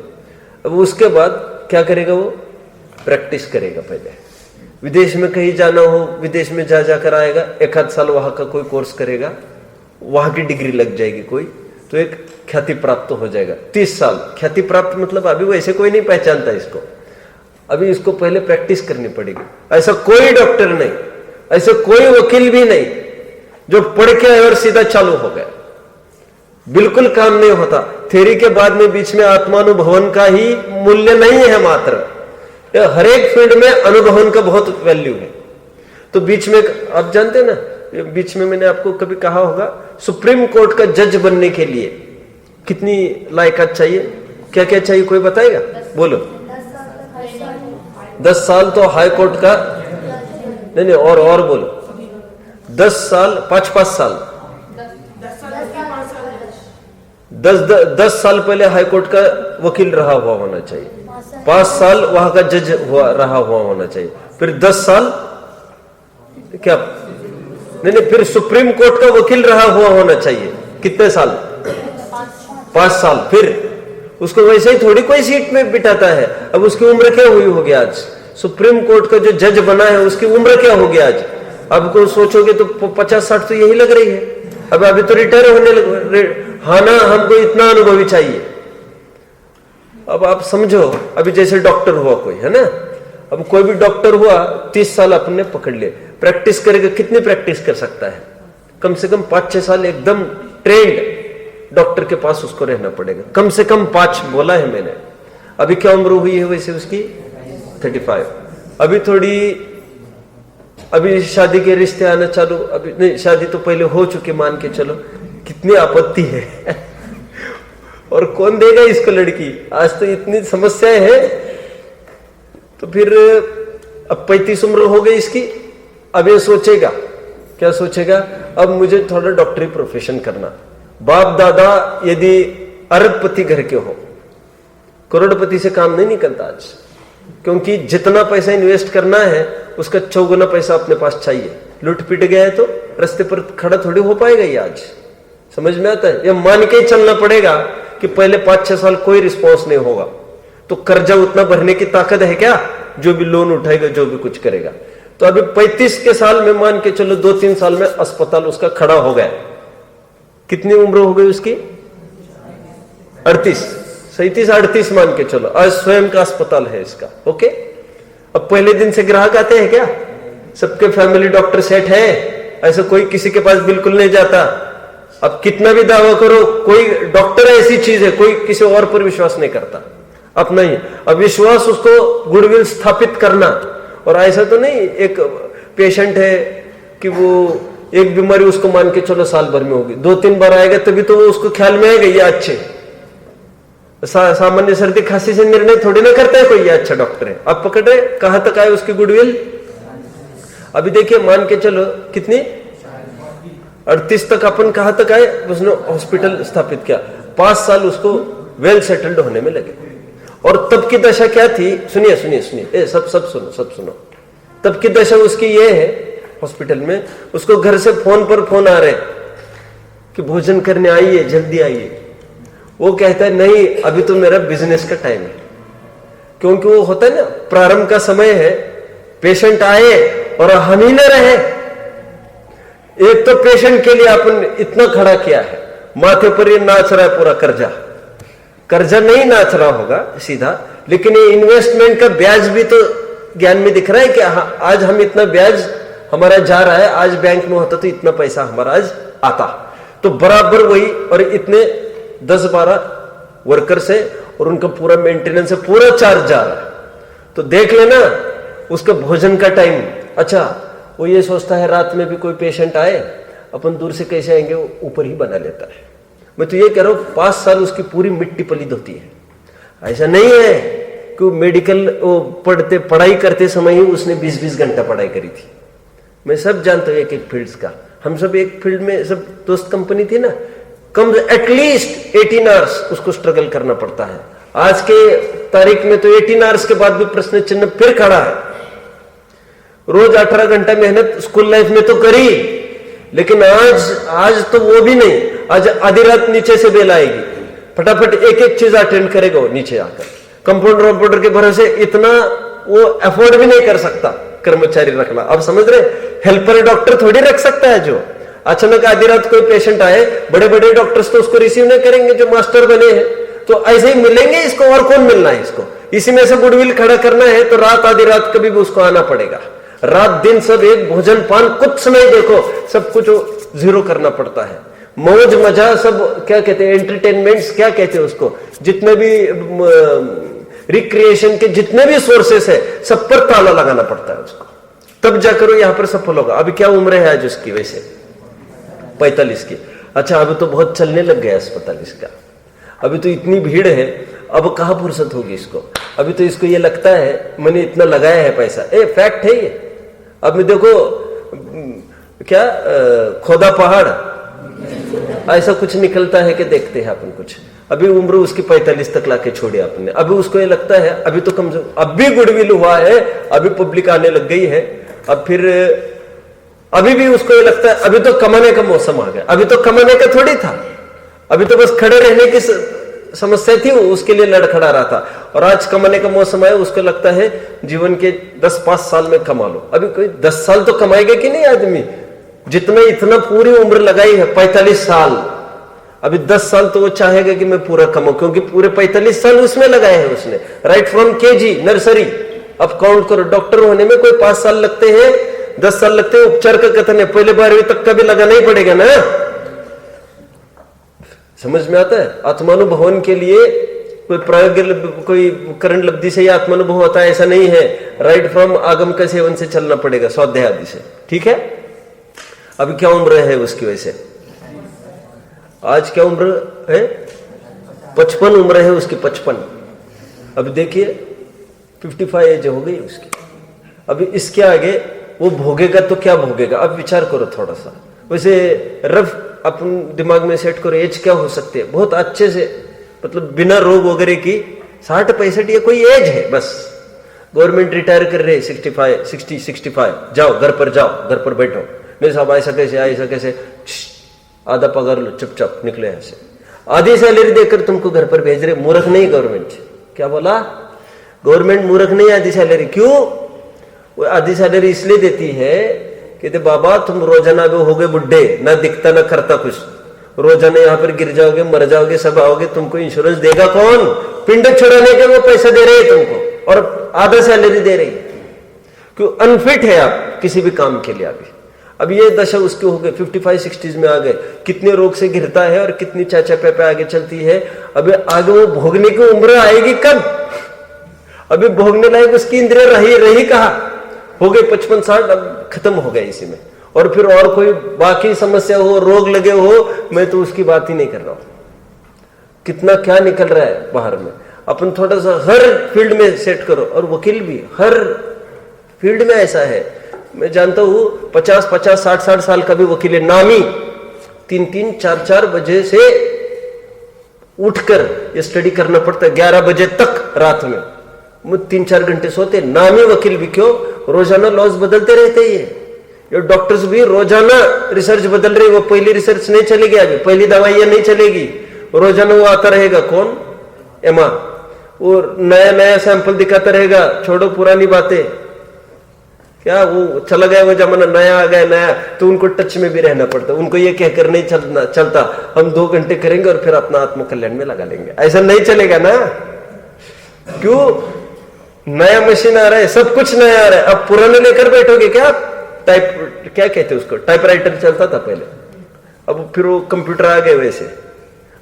A: अब उसके बाद क्या करेगा वो? प्रैक्टिस करेगा। पहले विदेश में कहीं जाना हो, विदेश में जा जाकर आएगा, 1 साल वहां का कोई कोर्स करेगा, वहां की डिग्री लग जाएगी कोई, तो एक ख्याति प्राप्त हो जाएगा। 30 साल ख्याति प्राप्त मतलब अभी वो ऐसे कोई नहीं पहचानता इसको, अभी इसको पहले प्रैक्टिस करनी पड़ेगी। ऐसा कोई डॉक्टर नहीं, ऐसे कोई वकील भी नहीं जो पढ़ के आए और सीधा चालू हो गया, बिल्कुल काम नहीं होता। थ्योरी के बाद में बीच में आत्मानुभवन का ही मूल्य नहीं है मात्र, हर एक फील्ड में अनुभवन का बहुत वैल्यू है। तो बीच में आप जानते हैं ना, बीच में मैंने आपको कभी कहा होगा, सुप्रीम कोर्ट का जज बनने के लिए कितनी लायकात चाहिए? क्या क्या चाहिए, कोई बताएगा? बोलो। 10 साल तो हाई कोर्ट का नहीं, और बोलो। 10 साल, 5 साल, 10 साल पहले हाई कोर्ट का वकील रहा हुआ होना चाहिए, 5 साल वहां का जज रहा हुआ होना चाहिए, फिर 10 साल क्या नहीं, फिर सुप्रीम कोर्ट का वकील रहा हुआ होना चाहिए। कितने साल? 5 साल। फिर उसको वैसे ही थोड़ी कोई सीट में बिठाता है। अब उसकी उम्र क्या हुई होगी आज? सुप्रीम कोर्ट का जो जज बना है उसकी उम्र क्या होगी आज? अब को सोचोगे तो 50-60 तो यही लग रही है। अब अभी तो रिटायर होने लग, हाँ ना, हमको इतना अनुभवी चाहिए। अब आप समझो, अभी जैसे डॉक्टर हुआ कोई, है ना, अब कोई भी डॉक्टर हुआ, 30 साल अपने पकड़ लिए, प्रैक्टिस करेगा, कितनी प्रैक्टिस कर सकता है? कम से कम 5-6 साल एकदम ट्रेंड डॉक्टर के पास उसको रहना पड़ेगा, कम से कम 5 बोला है मैंने। अभी क्या उम्र हुई है वैसे उसकी? 35। अभी शादी के रिश्ते आना चालू, अभी नहीं, शादी तो पहले हो चुकी मान के चलो, कितनी आपत्ति है और कौन देगा इसको लड़की? आज तो इतनी समस्याएं हैं। तो फिर अब 35 उम्र हो गई इसकी, अब ये सोचेगा, क्या सोचेगा? अब मुझे थोड़ा डॉक्टरी प्रोफेशन करना। बाप दादा यदि अरबपति घर के हो, करोड़पति से काम नहीं निकलता आज, क्योंकि जितना पैसा इन्वेस्ट करना है उसका 4 गुना पैसा अपने पास चाहिए। लूट पिट गया है तो रास्ते पर खड़ा थोड़ी हो पाएगा ये आज, समझ में आता है? ये मान के ही चलना पड़ेगा कि पहले 5-6 साल कोई रिस्पॉन्स नहीं होगा तो कर्जा उतना भरने की ताकत है क्या? जो भी लोन उठाएगा, जो भी कुछ करेगा। तो अभी 35 के साल में मान के चलो 2-3 साल में अस्पताल उसका खड़ा हो गया। कितनी उम्र हो गई उसकी? 37-38 मान के चलो, आज स्वयं का अस्पताल है इसका। ओके, अब पहले दिन से ग्राहक आते हैं क्या? सबके फैमिली डॉक्टर सेट है, ऐसा कोई किसी के पास बिल्कुल नहीं जाता। अब कितना भी दावा करो, कोई डॉक्टर ऐसी चीज है, कोई किसी और पर विश्वास नहीं करता, अपना ही। अब विश्वास उसको गुडविल स्थापित करना, और ऐसा तो नहीं एक पेशेंट है कि वो एक बीमारी उसको मान के चलो साल भर में होगी, 2-3 बार आएगा तभी तो वो उसको ख्याल में आएगा ये अच्छे। सामान्य सर्दी खांसी से निर्णय थोड़ी ना करता है कोई ये अच्छा डॉक्टर है। अब पकड़े कहां तक आए उसकी गुडविल? अभी देखिए मान के चलो कितनी 38 तक अपन कहां तक आए? उसने हॉस्पिटल स्थापित किया, 5 साल उसको वेल सेटल्ड होने में लगे। और तब की दशा क्या थी? सुनिए सुनिए सुनिए, सब सुनो। तब की दशा उसकी ये है, हॉस्पिटल में उसको घर से फोन पर फोन आ रहे कि भोजन करने आइए, जल्दी आइए। वो कहता है नहीं, अभी तो मेरा बिजनेस का टाइम है, क्योंकि वो होता है ना प्रारंभ का समय है, पेशेंट आए और हम ही न रहे। एक तो पेशेंट के लिए अपन इतना खड़ा किया है, माथे पर ये नाच रहा है पूरा कर्जा नहीं नाच रहा होगा सीधा, लेकिन ये इन्वेस्टमेंट का ब्याज भी तो ज्ञान में दिख रहा है कि आज हम इतना ब्याज हमारा जा रहा है, आज बैंक में होता तो इतना पैसा हमारा आज आता। तो बराबर वही, और इतने 10-12 वर्कर्स है और उनका पूरा मेंटेनेंस है, पूरा चार्ज जा रहा है। तो देख लेना उसका भोजन का टाइम। अच्छा, वो ये सोचता है रात में भी कोई पेशेंट आए, अपन दूर से कैसे आएंगे, वो ऊपर ही बना लेता है। मैं तो ये कह रहा हूं 5 साल उसकी पूरी मिट्टी पलीद होती है। ऐसा नहीं है कि मेडिकल पढ़ाई करते समय ही उसने 20-20 घंटा पढ़ाई करी थी। मैं सब जानता हूं एक फील्ड्स का, हम सब एक फील्ड में सब दोस्त कंपनी थी ना, कम एटलीस्ट 18 आवर्स उसको स्ट्रगल करना पड़ता है। आज के तारीख में तो 18 आवर्स के बाद भी प्रश्न चिन्ह फिर खड़ा है। रोज 18 घंटा मेहनत स्कूल लाइफ में तो करी, लेकिन आज तो वो भी नहीं। आज आधी रात नीचे से बेल आएगी, फटाफट एक चीज अटेंड करेगा वो नीचे आकर। कंपाउंडर के भरोसे इतना वो अफोर्ड भी नहीं कर सकता कर्मचारी रखना। अब समझ रहे, हेल्पर डॉक्टर थोड़ी रख सकता है जो अचानक आधी रात कोई पेशेंट आए। बड़े बड़े डॉक्टर्स तो उसको रिसीव नहीं करेंगे जो मास्टर बने हैं, तो ऐसे ही मिलेंगे इसको, और कौन मिलना है इसको? इसी में से गुडविल खड़ा करना है तो रात आधी रात कभी भी उसको आना पड़ेगा। रात दिन सब एक, भोजन पान कुछ नहीं देखो, सब कुछ जीरो करना पड़ता है। मौज मजा सब क्या कहते हैं, एंटरटेनमेंट्स क्या कहते हैं उसको, जितने भी रिक्रिएशन के जितने भी सोर्सेस है सब पर ताला लगाना पड़ता है उसको, तब जाकर वो यहां पर सफल होगा। अभी क्या उम्र है आज उसकी? वैसे 45 की। अच्छा, अभी तो बहुत चलने लग गया अस्पताल इसका, अभी तो इतनी भीड़ है, अब कहां फुर्सत होगी इसको? अभी तो इसको ये लगता है मैंने इतना लगाया है पैसा। फैक्ट है ये। अब मैं देखो क्या खोदा पहाड़ ऐसा कुछ निकलता है कि देखते हैं अपन कुछ। अभी उम्र उसकी 45 तक लाके छोड़ी आपने, अभी उसको ये लगता है अभी तो कम से अब भी गुडविल हुआ है, अभी पब्लिक आने लग गई है। अब फिर अभी भी उसको ये लगता है अभी तो कमाने का मौसम आ गया। अभी तो कमाने का थोड़ी था, अभी तो बस खड़े रहने की समस्या थी, वो उसके लिए लड़खड़ा रहा था। और आज कमाने का मौसम आया, उसको लगता है जीवन के 10-5 साल में कमा लो। अभी कोई 10 साल तो कमाएगा कि नहीं आदमी? जितना इतना पूरी उम्र लगाई है 45 साल, अभी 10 साल तो वो चाहेगा कि मैं पूरा कमाऊं, क्योंकि पूरे 45 साल उसमें लगाए हैं उसने, राइट फ्रॉम केजी नर्सरी। अब काउंट करो, डॉक्टर होने में कोई 5 साल लगते हैं, 10 साल लगते हैं, उपचार का कथन है, पहले 12वीं तक का भी लगाना ही पड़ेगा ना। समझ में आता है? आत्मानुभवन के लिए कोई प्रायोगिक कोई करण लब्धि से ही आत्मानुभव होता है ऐसा नहीं है। राइट फ्रॉम आगम का सेवन से चलना पड़ेगा, स्वाध्याय आदि से। ठीक है, अभी क्या उम्र है उसकी? वैसे आज क्या उम्र है? 55 उम्र है उसकी, 55। अभी देखिए 55 एज हो गई उसकी। अभी इसके आगे वो भोगेगा तो क्या भोगेगा? अब विचार करो थोड़ा सा। वैसे रफ अपन दिमाग में सेट करो, एज क्या हो सकती है बहुत अच्छे से, मतलब बिना रोग वगैरह की 60-65 ये कोई एज है बस। गवर्नमेंट रिटायर कर रहे 65 जाओ घर पर, जाओ घर पर बैठो। नहीं साहब ऐसा कैसे, आधा पगार लो, चुपचाप निकले ऐसे। आधी सैलरी देकर तुमको घर पर भेज रहे, मूर्ख नहीं गवर्नमेंट। क्या बोला? गवर्नमेंट मूर्ख नहीं आधी सैलरी। क्यों? वो आधी सैलरी इसलिए देती है कहते बाबा तुम रोजाना भी हो गए बुढ़े, ना दिखता ना करता कुछ, रोजाना यहाँ पर गिर जाओगे, मर जाओगे, सब आओगे, तुमको इंश्योरेंस देगा कौन? पिंड छुड़ाने के वो पैसा दे रहे हैं तुमको, और आधा सैलरी दे रही है। क्यों? अनफिट है आप किसी भी काम के लिए। अब ये दशा उसके हो गए, 55-60 में आ गए, कितने रोग से घिरता है और कितनी चाचा पे आगे चलती है। अभी आगे वो भोगने की उम्र आएगी कब? अभी भोगने लायक उसकी इंद्रिय रही कहा? हो गए 55-60, अब खत्म हो गए इसी में। और फिर और कोई बाकी समस्या हो, रोग लगे हो, मैं तो उसकी बात ही नहीं कर रहा हूं। कितना क्या निकल रहा है बाहर में। अपन थोड़ा सा हर फील्ड में सेट करो, और वकील भी हर फील्ड में ऐसा है। मैं जानता हूं 50-50, 60-60 साल का भी वकील है, नामी, 3-3, 4-4 बजे से उठकर ये स्टडी करना पड़ता है, 11 बजे तक रात में। 3-4 घंटे सोते, नामी वकील भी। क्यों? रोजाना लॉज बदलते रहते ही है। ये डॉक्टर्स भी रोजाना रिसर्च बदल रही। वो पहली रिसर्च नहीं चलेगी, अभी पहली दवाइयां नहीं चलेगी, रोजाना वो आता रहेगा। कौन? एमआर, वो नया सैंपल दिखाता रहेगा। छोड़ो पुरानी बातें, क्या वो चला गया वो जमाना, नया आ गया नया, तो उनको टच में भी रहना पड़ता। उनको ये कहकर नहीं चलता हम 2 घंटे करेंगे और फिर अपना आत्मकल्याण में लगा लेंगे, ऐसा नहीं चलेगा ना। क्यों? नया मशीन आ रहा है, सब कुछ नया आ रहा है। अब पुराने लेकर बैठोगे क्या? टाइप क्या कहते हैं उसको, टाइपराइटर चलता था पहले, अब फिर वो कंप्यूटर आ गए। वैसे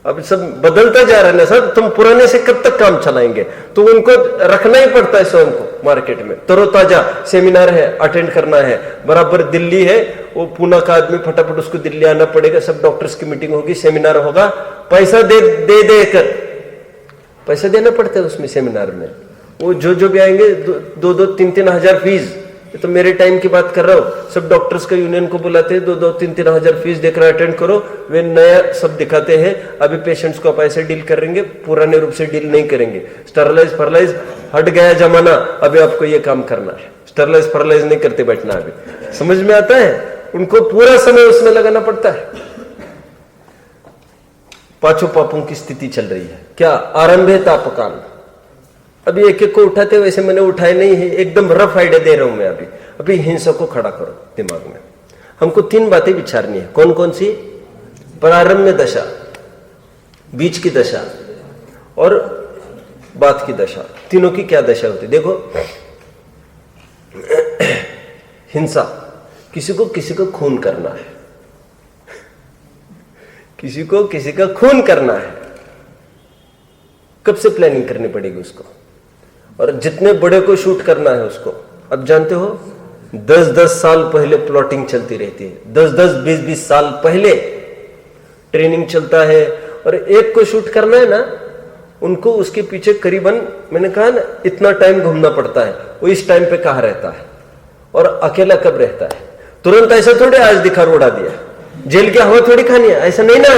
A: अब सब बदलता जा रहा है ना सर। तुम पुराने से कब तक काम चलाएंगे? तो उनको रखना ही पड़ता है स्वयं को मार्केट में तरोताजा। सेमिनार है, अटेंड करना है। बराबर दिल्ली है, वो पुणे का आदमी फटाफट उसको दिल्ली आना पड़ेगा। सब डॉक्टर्स की मीटिंग होगी, सेमिनार होगा, पैसा देकर पैसा देना पड़ता है उसमें सेमिनार में। वो जो भी आएंगे 2-3 हजार फीस। तो मेरे टाइम की बात कर रहा हूँ, सब डॉक्टर्स का यूनियन को बुलाते हैं, 2-3 हजार फीस देकर अटेंड करो। वे नया सब दिखाते हैं। अभी पेशेंट्स को आप ऐसे डील करेंगे, पुराने रूप से डील नहीं करेंगे। स्टरलाइज फरलाइज हट गया जमाना, अभी आपको ये काम करना है। स्टरलाइज फरलाइज नहीं करते बैठना। अभी समझ में आता है? उनको पूरा समय उसमें लगाना पड़ता है। पांचों पापों की स्थिति चल रही है। क्या? आरंभे तापकाल। अभी एक एक को उठाते, वैसे मैंने उठाए नहीं है, एकदम रफ आइडिया दे रहा हूं मैं। अभी हिंसा को खड़ा करो दिमाग में। हमको 3 बातें विचारनी है। कौन कौन सी? प्रारंभ में दशा, बीच की दशा और बाद की दशा। तीनों की क्या दशा होती? देखो, हिंसा, किसी को खून करना है, किसी को किसी का खून करना है। कब से प्लानिंग करनी पड़ेगी उसको, और जितने बड़े को शूट करना है उसको। अब जानते हो 10-10 साल पहले प्लॉटिंग चलती रहती है, 10-10, 20-20 साल पहले ट्रेनिंग चलता है। और एक को शूट करना है ना, उनको उसके पीछे करीबन, मैंने कहा ना, इतना टाइम घूमना पड़ता है। वो इस टाइम पे कहाँ रहता है और अकेला कब रहता है। तुरंत ऐसा थोड़े आज दिखा उड़ा दिया, जेल की हवा थोड़ी खानी है, ऐसा नहीं ना।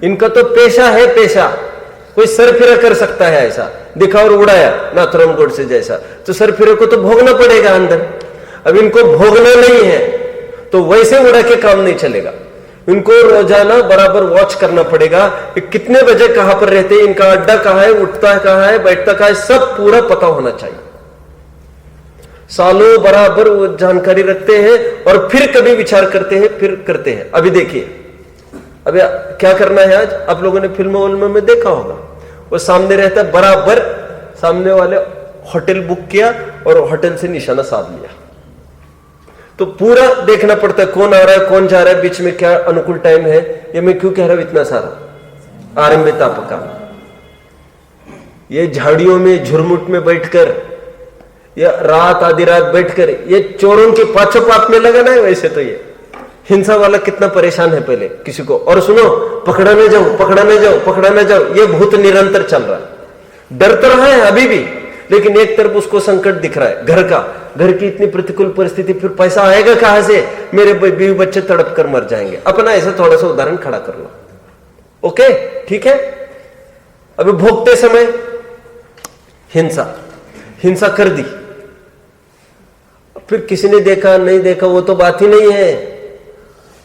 A: इनका तो पेशा है, पेशा। कोई सर फिरा कर सकता है ऐसा दिखा और उड़ाया नाथुराम गोडसे जैसा, तो सर फिरे को तो भोगना पड़ेगा अंदर। अब इनको भोगना नहीं है तो वैसे उड़ा के काम नहीं चलेगा। इनको रोजाना बराबर वॉच करना पड़ेगा कि कितने बजे कहां पर रहते हैं, इनका अड्डा कहां है, उठता है कहां है, बैठता कहां है, सब पूरा पता होना चाहिए। सालों बराबर वो जानकारी रखते हैं और फिर कभी विचार करते हैं, फिर करते हैं। अभी देखिए, अभी क्या करना है आज, आप लोगों ने फिल्मों में देखा होगा, वो सामने रहता है, बराबर सामने वाले होटल बुक किया और होटल से निशाना साध लिया। तो पूरा देखना पड़ता है, कौन आ रहा है, कौन जा रहा है, बीच में क्या अनुकूल टाइम है। ये मैं क्यों कह रहा हूं इतना सारा आरंभ तापका। ये झाड़ियों में झुरमुट में बैठकर या रात आधी रात बैठकर ये चोरों के पाछो पाप में लगना है। वैसे तो ये हिंसा वाला कितना परेशान है पहले किसी को, और सुनो पकड़ा न जाओ, पकड़ा न जाओ, पकड़ा न जाओ, ये भूत निरंतर चल रहा है। डर तो रहा है अभी भी, लेकिन एक तरफ उसको संकट दिख रहा है घर का, घर की इतनी प्रतिकूल परिस्थिति, फिर पैसा आएगा कहां से, मेरे बीवी बच्चे तड़प कर मर जाएंगे। अपना ऐसा थोड़ा सा उदाहरण खड़ा कर लो। ओके ठीक है। अभी भोगते समय हिंसा कर दी, फिर किसी ने देखा नहीं देखा वो तो बात ही नहीं है।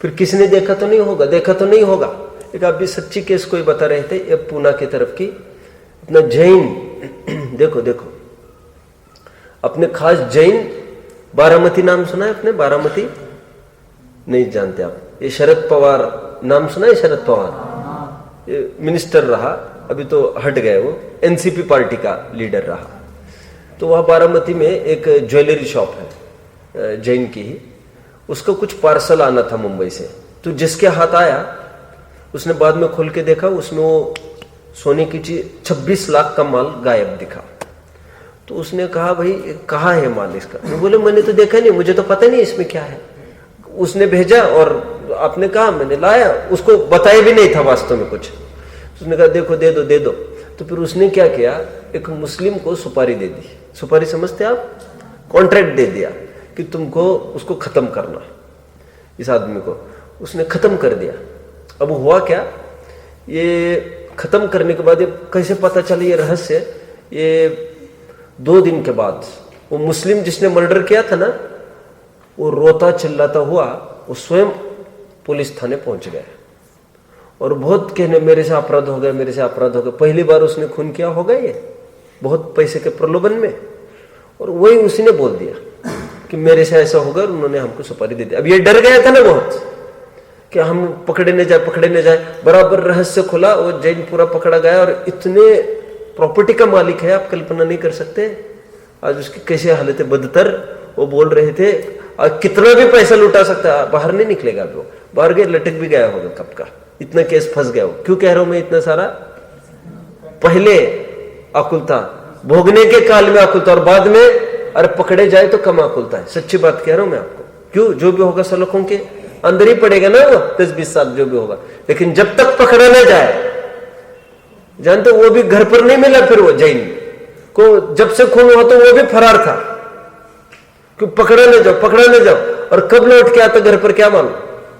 A: फिर किसी ने देखा तो नहीं होगा, देखा तो नहीं होगा। एक आप भी सच्ची केस कोई बता रहे थे, ये पूना की तरफ की अपना जैन, देखो अपने खास जैन बारामती नाम सुना है अपने? बारामती नहीं जानते आप? ये शरद पवार नाम सुना है? शरद पवार ये मिनिस्टर रहा, अभी तो हट गए, वो एनसीपी पार्टी का लीडर रहा। तो वहां बारामती में एक ज्वेलरी शॉप है जैन की ही, उसका कुछ पार्सल आना था मुंबई से। तो जिसके हाथ आया उसने बाद में खोल के देखा, उसमें वो सोने की चीज 26 लाख का माल गायब दिखा। तो उसने कहा भाई कहाँ है माल इसका? मैं बोले मैंने तो देखा नहीं, मुझे तो पता नहीं इसमें क्या है। उसने भेजा और आपने कहा, मैंने लाया, उसको बताया भी नहीं था वास्तव में कुछ। उसने कहा देखो दे दो। तो फिर उसने क्या किया, एक मुस्लिम को सुपारी दे दी। सुपारी समझते आप? कॉन्ट्रैक्ट दे दिया कि तुमको उसको खत्म करना, इस आदमी को। उसने खत्म कर दिया। अब हुआ क्या, ये खत्म करने के बाद ये कैसे पता चला ये रहस्य, ये 2 दिन के बाद वो मुस्लिम जिसने मर्डर किया था ना, वो रोता चिल्लाता हुआ वो स्वयं पुलिस थाने पहुंच गया और बहुत कहने मेरे से अपराध हो गया, मेरे से अपराध हो गया। पहली बार उसने खून किया होगा ये बहुत पैसे के प्रलोभन में, और वही उसी ने बोल दिया कि मेरे से ऐसा होगा, और उन्होंने हमको सुपारी दे दी। अब ये डर गया था ना बहुत कि हम पकड़े न जाए। बराबर रहस्य खुला, वो जैन पूरा पकड़ा गया, और इतने प्रॉपर्टी का मालिक है आप कल्पना नहीं कर सकते। आज उसकी कैसी हालत है बदतर। वो बोल रहे थे कितना भी पैसा लुटा सकता है, बाहर नहीं निकलेगा। वो बाहर गए लटक भी गया होगा कब का, इतना केस फंस गया हो। क्यों कह रहा हूं मैं इतना सारा? पहले आकुलता, भोगने के काल में आकुलता, और बाद में अरे पकड़े जाए तो कम आकुलता है। सच्ची बात कह रहा हूं मैं आपको। क्यों? जो भी होगा सलखों के अंदर ही पड़ेगा ना वो 10-20 साल जो भी होगा। लेकिन जब तक पकड़ा ना जाए, जानते वो भी घर पर नहीं मिला। फिर वो जैन को जब से खून हुआ तो वो भी फरार था कि पकड़ा न जाओ। और कब लौट के आता घर पर क्या मालूम।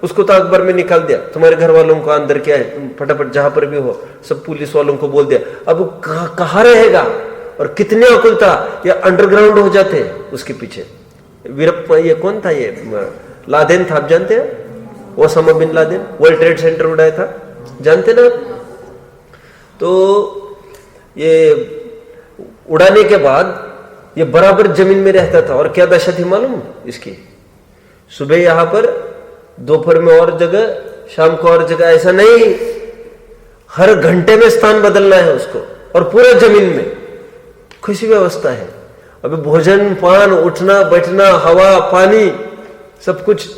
A: उसको तो अखबार में निकाल दिया, तुम्हारे घर वालों को अंदर क्या है, फटाफट जहां पर भी हो सब पुलिस वालों को बोल दिया। अब कहाँ रहेगा और कितने अकुलता, या अंडरग्राउंड हो जाते उसके पीछे। वीरप्पा ये कौन था, ये लादेन था, आप जानते हैं? Osama bin Laden, World Trade Center उड़ाया था, जानते ना? तो ये उड़ाने के बाद ये बराबर जमीन में रहता था, और क्या दशा थी मालूम इसकी? सुबह यहां पर, दोपहर में और जगह, शाम को और जगह। ऐसा नहीं, हर घंटे में स्थान बदलना है उसको, और पूरा जमीन में। कैसी व्यवस्था है। अभी भोजन पान, उठना बैठना, हवा पानी सब कुछ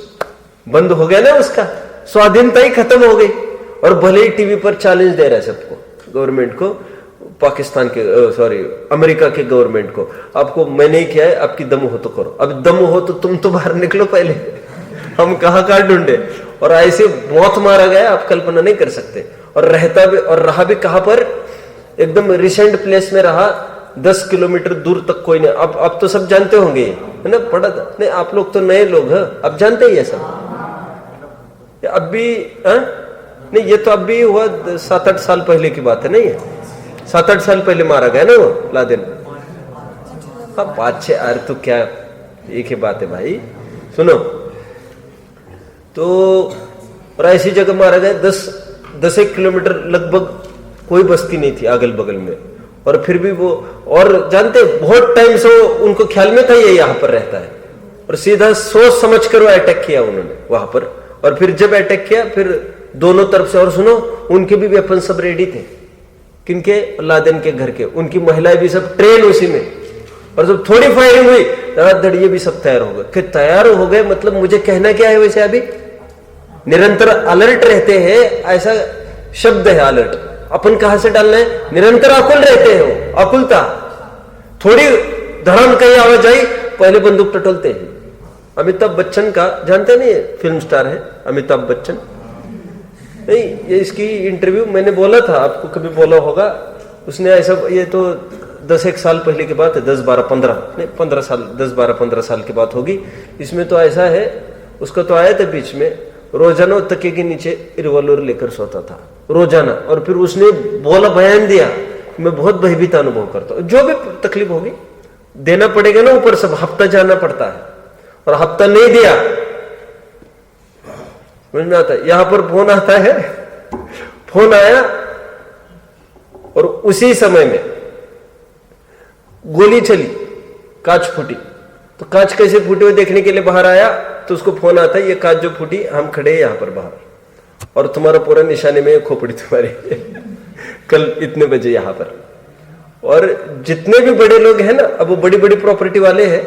A: बंद हो गया ना, उसका स्वाधीनता ही खत्म हो गई। और भले ही टीवी पर चैलेंज दे रहा है सबको, गवर्नमेंट को, पाकिस्तान के अमेरिका के गवर्नमेंट को, आपको मैंने ही किया है, आपकी दम हो तो करो। अब दम हो तो तुम तो बाहर निकलो पहले, हम कहाँ ढूंढे। और ऐसे मौत मारा गया, आप कल्पना नहीं कर सकते। और रहता भी, और रहा भी कहां पर, एकदम रिसेंट प्लेस में रहा, 10 किलोमीटर दूर तक कोई नहीं। अब तो सब जानते होंगे, है ना? पढ़ा था नहीं, आप लोग तो नए लोग हैं, अब जानते ही है सब। अब भी नहीं, ये तो अब भी हुआ 7-8 साल पहले की बात है। नहीं है, 7-8 साल पहले मारा गया ना वो लादेन। हाँ 5-6 यार तो क्या एक ही बात है भाई। सुनो तो, और ऐसी जगह मारा गया 10-1 किलोमीटर लगभग कोई बस्ती नहीं थी अगल बगल में। और फिर भी वो, और जानते बहुत टाइम से उनको ख्याल में था ये यहाँ पर रहता है, और सीधा सोच समझ कर वो अटैक किया उन्होंने वहां पर। और फिर जब अटैक किया, फिर दोनों तरफ से, और सुनो उनके भी वेपन सब रेडी थे। किनके? लादेन के घर के। उनकी महिलाएं भी सब ट्रेन उसी में, और जब थोड़ी फायरिंग हुई धड़िए भी सब तैयार हो गए। कि तैयार हो गए मतलब मुझे कहना क्या है वैसे, अभी निरंतर अलर्ट रहते हैं, ऐसा शब्द है अलर्ट। अपन कहां से डालना है, निरंतर आकुल रहते हैं, वो आकुलता। थोड़ी धड़ाम कहीं आवाज आई, पहले बंदूक टटोलते हैं। अमिताभ बच्चन का जानते नहीं, फिल्म स्टार है अमिताभ बच्चन। नहीं, ये इसकी इंटरव्यू मैंने बोला था आपको, कभी बोला होगा। उसने ऐसा, ये तो 10-1 साल पहले की बात है, 10-12-15 साल, 10-12-15 साल की बात होगी। इसमें तो ऐसा है, उसका तो आया था बीच में, रोजाना तकिए के नीचे रिवॉल्वर लेकर सोता था रोजाना। और फिर उसने बोला, बयान दिया, मैं बहुत भयभीत अनुभव करता हूं, जो भी तकलीफ होगी देना पड़ेगा ना, ऊपर सब हफ्ता जाना पड़ता है, और हफ्ता नहीं दिया, समझ में आता है। यहां पर फोन आता है, फोन आया और उसी समय में गोली चली, कांच फूटी। तो कांच कैसे फूटे हुए देखने के लिए बाहर आया, तो उसको फोन आता है, ये कांच जो फूटी, हम खड़े हैं यहां पर बाहर, और तुम्हारा पूरा निशाने में खोपड़ी तुम्हारी कल इतने बजे यहां पर। और जितने भी बड़े लोग हैं ना, अब वो बड़ी बड़ी प्रॉपर्टी वाले हैं,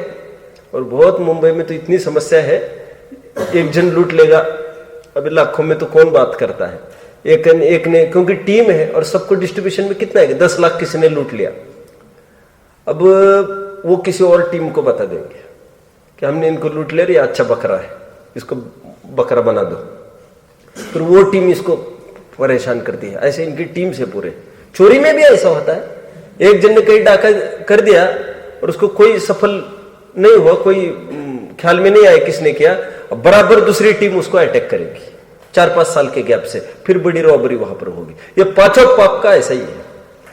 A: और बहुत मुंबई में तो इतनी समस्या है, एक जन लूट लेगा, अभी लाखों में तो कौन बात करता है, एक ने, क्योंकि टीम है और सबको डिस्ट्रीब्यूशन में कितना है, 10 लाख किसी ने लूट लिया। अब वो किसी और टीम को बता देंगे कि हमने इनको लूट ले रही, अच्छा बकरा है, इसको बकरा बना दो। फिर वो टीम इसको परेशान करती है, ऐसे इनकी टीम से पूरे। चोरी में भी ऐसा होता है, एक जन ने कहीं डाका कर दिया और उसको कोई सफल नहीं हुआ, कोई ख्याल में नहीं आया किसने किया, बराबर दूसरी टीम उसको अटैक करेगी 4-5 साल के गैप से, फिर बड़ी रॉबरी वहां पर होगी। ये पांचों पाप का ऐसा ही है।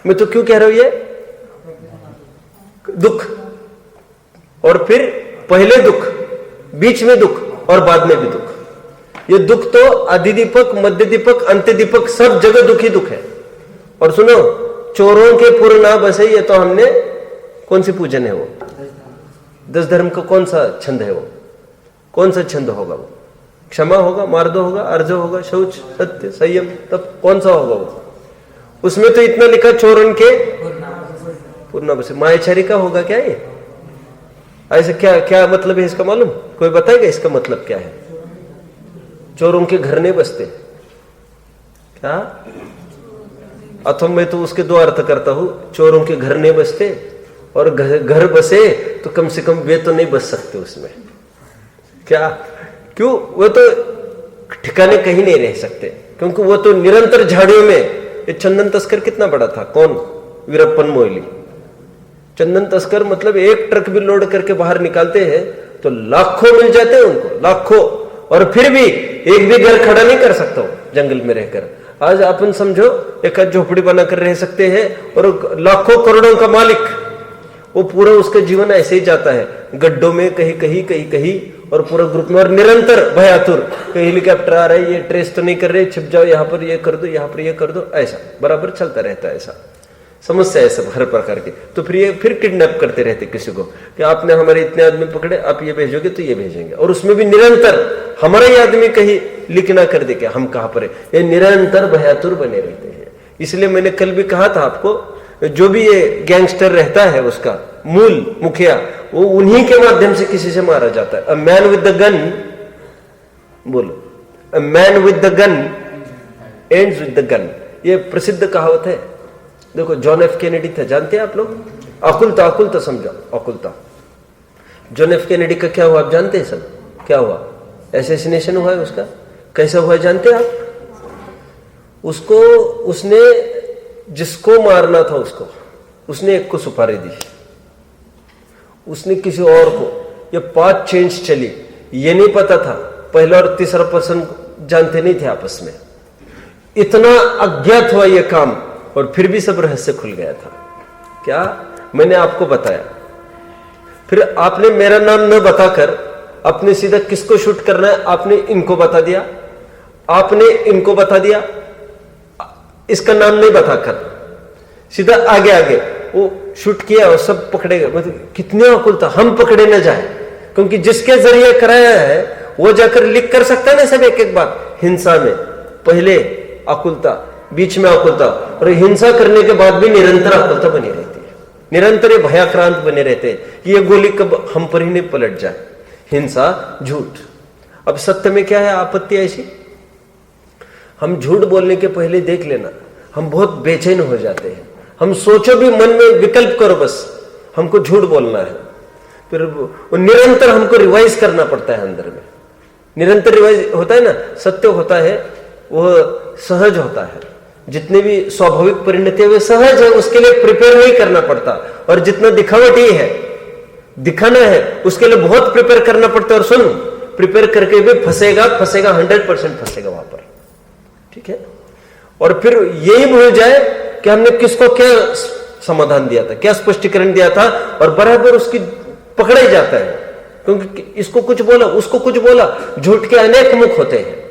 A: मैं तो क्यों कह रहा हूं, ये दुख, और फिर पहले दुख, बीच में दुख और बाद में भी दुख। ये दुख तो आदि दीपक, मध्य दीपक, अंत्य दीपक, सब जगह दुख ही दुख है। और सुनो, चोरों के पुर ना बसे, ये तो हमने कौन सी पूजन है वो, 10 धर्म का कौन सा छंद है वो, कौन सा छंद होगा वो, क्षमा होगा, मार्दो होगा, अर्जो होगा, शौच, सत्य, संयम, तब कौन सा होगा वो। उसमें तो इतना लिखा, चोरन के पूर्णा बसे, मायाचारी का होगा क्या ये, ऐसे क्या क्या मतलब है इसका, मालूम कोई बताएगा इसका मतलब क्या है। चोरों के घर नहीं बसते क्या, अथवा मैं तो उसके 2 अर्थ करता हूं, चोरों के घर नहीं बसते, और घर बसे तो कम से कम वे तो नहीं बच सकते उसमें, क्या, क्यों, वो तो ठिकाने कहीं नहीं रह सकते, क्योंकि वो तो निरंतर झाड़ियों में। ये चंदन तस्कर कितना बड़ा था, कौन, वीरप्पन मोइली। चंदन तस्कर मतलब एक ट्रक भी लोड करके बाहर निकालते हैं तो लाखों मिल जाते हैं उनको, लाखों, और फिर भी एक भी घर खड़ा नहीं कर सकता हो जंगल में रहकर। आज अपन समझो एक झोपड़ी बनाकर रह सकते हैं, और लाखों करोड़ों का मालिक, वो पूरा उसका जीवन ऐसे ही जाता है, गड्ढों में कहीं कहीं कहीं कहीं, और पूरा ग्रुप में, और निरंतर भयातुर, कहीं हेलीकॉप्टर आ रहा है, ये ट्रेस तो नहीं कर रहे, छिप जाओ यहाँ पर, ये कर दो, यहाँ पर ये कर दो, ऐसा बराबर चलता रहता है। ऐसा समस्या है सब हर प्रकार की। तो फिर किडनैप करते रहते किसी को, कि आपने हमारे इतने आदमी पकड़े, आप ये भेजोगे तो ये भेजेंगे, और उसमें भी निरंतर हमारा ही आदमी कहीं लिख ना कर दे कि हम कहां पर है, ये निरंतर भयातुर बने रहते हैं। इसलिए मैंने कल भी कहा था आपको, जो भी ये गैंगस्टर रहता है उसका मूल मुखिया, वो उन्हीं के माध्यम से किसी से मारा जाता है। A man with the gun, बोलो, a man with the gun ends with the gun, ये प्रसिद्ध कहावत है। देखो, जॉन एफ कैनेडी था, जानते हैं आप लोग, अकुलता, अकुलता समझो, अकुलता। जॉन एफ कैनेडी का क्या हुआ आप जानते हैं सब, क्या हुआ, एसेसिनेशन हुआ है उसका। कैसा हुआ जानते हैं आप, उसको, उसने जिसको मारना था उसने एक को सुपारी दी, उसने किसी और को, ये 5 चेंज चली, ये नहीं पता था, पहला और तीसरा पर्सन जानते नहीं थे आपस में, इतना अज्ञात हुआ ये काम, और फिर भी सब रहस्य खुल गया था। क्या, मैंने आपको बताया, फिर आपने मेरा नाम न बताकर आपने सीधा किसको शूट करना है, आपने इनको बता दिया, आपने इनको बता दिया, इसका नाम नहीं बताकर सीधा आगे आगे वो शूट किया, और सब पकड़े गए। मतलब कितने अकुलता, हम पकड़े न जाए, क्योंकि जिसके जरिए कराया है वो जाकर लिख कर सकता है ना सब एक एक बात। हिंसा में पहले अकुलता, बीच में अकुलता, और हिंसा करने के बाद भी निरंतर अकुलता बनी रहती है, निरंतर ये भयाक्रांत बने रहते हैं कि ये गोली कब हम पर ही नहीं पलट जाए। हिंसा, झूठ। अब सत्य में क्या है आपत्ति ऐसी? हम झूठ बोलने के पहले देख लेना, हम बहुत बेचैन हो जाते हैं। हम सोचो भी, मन में विकल्प करो, बस हमको झूठ बोलना है, फिर वो निरंतर हमको रिवाइज करना पड़ता है अंदर में। निरंतर रिवाइज होता है ना, सत्य होता है वो सहज होता है। जितने भी स्वाभाविक परिणति है वे सहज है, उसके लिए प्रिपेयर नहीं करना पड़ता। और जितना दिखावटी है, दिखाना है, उसके लिए बहुत प्रिपेयर करना पड़ता है। और सुन, प्रिपेयर करके भी फंसेगा 100% फंसेगा वहां पर, ठीक है। और फिर यही भूल जाए कि हमने किसको क्या समाधान दिया था, क्या स्पष्टीकरण दिया था, और बराबर उसकी पकड़ा ही जाता है, क्योंकि इसको कुछ बोला, उसको कुछ बोला। झूठ के अनेक मुख होते हैं,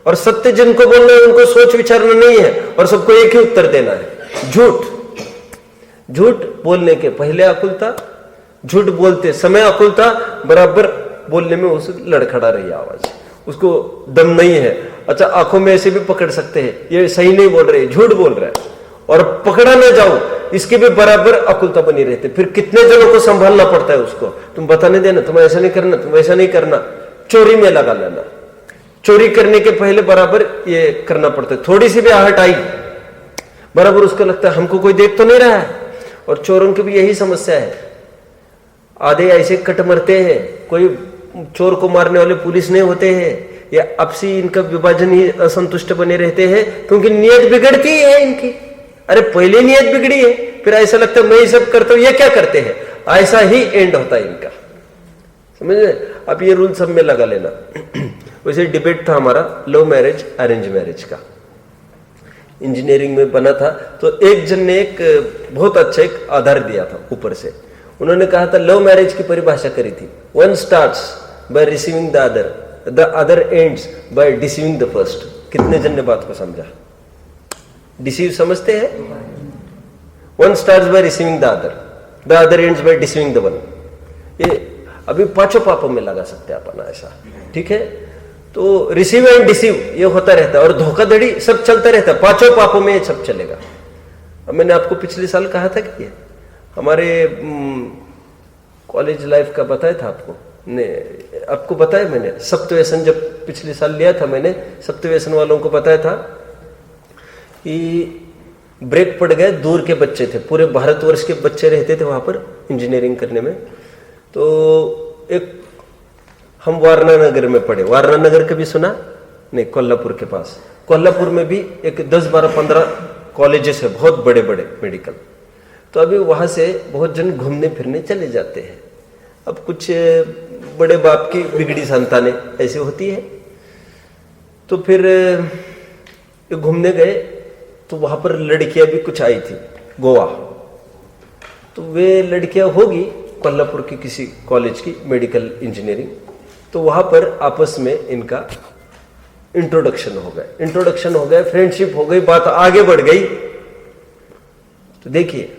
A: और सत्य जिनको बोलना है उनको सोच विचारना नहीं है, और सबको एक ही उत्तर देना है, झूठ। झूठ बोलने के पहले आकुलता, झूठ बोलते समय आकुलता, बराबर बोलने में उसे लड़खड़ा रही आवाज, उसको दम नहीं है। अच्छा, आंखों में ऐसे भी पकड़ सकते हैं, ये सही नहीं बोल रहे, झूठ बोल रहा है, और पकड़ा ना जाओ, इसके भी बराबर अकुलता बनी रहती। फिर कितने जनों को संभालना पड़ता है उसको, तुम बताने देना, तुम ऐसा नहीं करना, तुम ऐसा नहीं करना। चोरी में लगा लेना, चोरी करने के पहले बराबर ये करना पड़ता है। थोड़ी सी भी आहट आई, बराबर उसको लगता है हमको कोई देख तो नहीं रहा है। और चोरों की भी यही समस्या है, आधे ऐसे कट मरते हैं, कोई चोर को मारने वाले पुलिस नहीं होते हैं, या आपसी इनका विभाजन ही असंतुष्ट बने रहते हैं, क्योंकि नियत बिगड़ती है इनकी। अरे पहले नियत बिगड़ी है, फिर ऐसा लगता है मैं ये सब करता हूं, ये क्या करते हैं, ऐसा ही एंड होता है इनका, समझ रहे। अब ये रूल सब में लगा लेना। वैसे डिबेट था हमारा लव मैरिज अरेंज मैरिज का, इंजीनियरिंग में बना था। तो एक जन ने एक बहुत अच्छा एक आधार दिया था ऊपर से। उन्होंने कहा था लव मैरिज की परिभाषा करी थी, one starts by receiving the other ends by deceiving the first. कितने जन ने बात को समझा? डिसीव समझते हैं? One starts by receiving the other ends by deceiving the one. ये अभी पांचों पापों में लगा सकते हैं अपन ऐसा, ठीक है। तो रिसीव एंड डिसीव ये होता रहता है, और धोखाधड़ी सब चलता रहता है, पांचों पापों में ये सब चलेगा। अब मैंने आपको पिछले साल कहा था कि हमारे कॉलेज लाइफ का बताया था आपको, ने आपको बताया मैंने, सप्तव्यसन जब पिछले साल लिया था मैंने, सप्तव्यसन वालों को बताया था कि ब्रेक पड़ गए, दूर के बच्चे थे, पूरे भारतवर्ष के बच्चे रहते थे वहां पर इंजीनियरिंग करने में। तो एक हम वारणा नगर में पढ़े, वारणा नगर कभी सुना नहीं? कोल्हापुर के पास, कोल्हापुर में भी एक 10, 12, 15 कॉलेजेस है, बहुत बड़े बड़े मेडिकल। तो अभी वहां से बहुत जन घूमने फिरने चले जाते हैं। अब कुछ बड़े बाप की बिगड़ी संतानें ऐसी होती है, तो फिर घूमने गए, तो वहां पर लड़कियां भी कुछ आई थी गोवा। तो वे लड़कियां होगी कोल्हापुर की किसी कॉलेज की मेडिकल इंजीनियरिंग। तो वहां पर आपस में इनका इंट्रोडक्शन हो गया, फ्रेंडशिप हो गई, बात आगे बढ़ गई। तो देखिए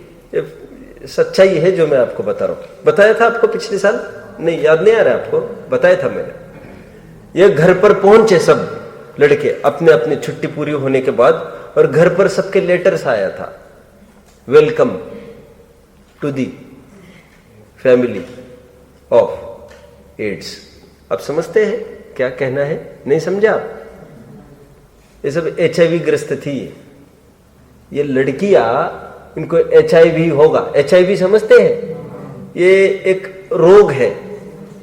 A: सच्चाई है जो मैं आपको बता रहा हूं। बताया था आपको पिछले साल? नहीं, याद नहीं आ रहा आपको? बताया था मैंने। ये घर पर पहुंचे सब लड़के अपने अपने छुट्टी पूरी होने के बाद, और घर पर सबके लेटर्स आया था, welcome to the family of AIDS. आप समझते हैं क्या कहना है? नहीं समझा आप? ये सब HIV ग्रस्त थी ये लड़कियां, इनको HIV होगा। HIV समझते हैं? ये एक रोग है,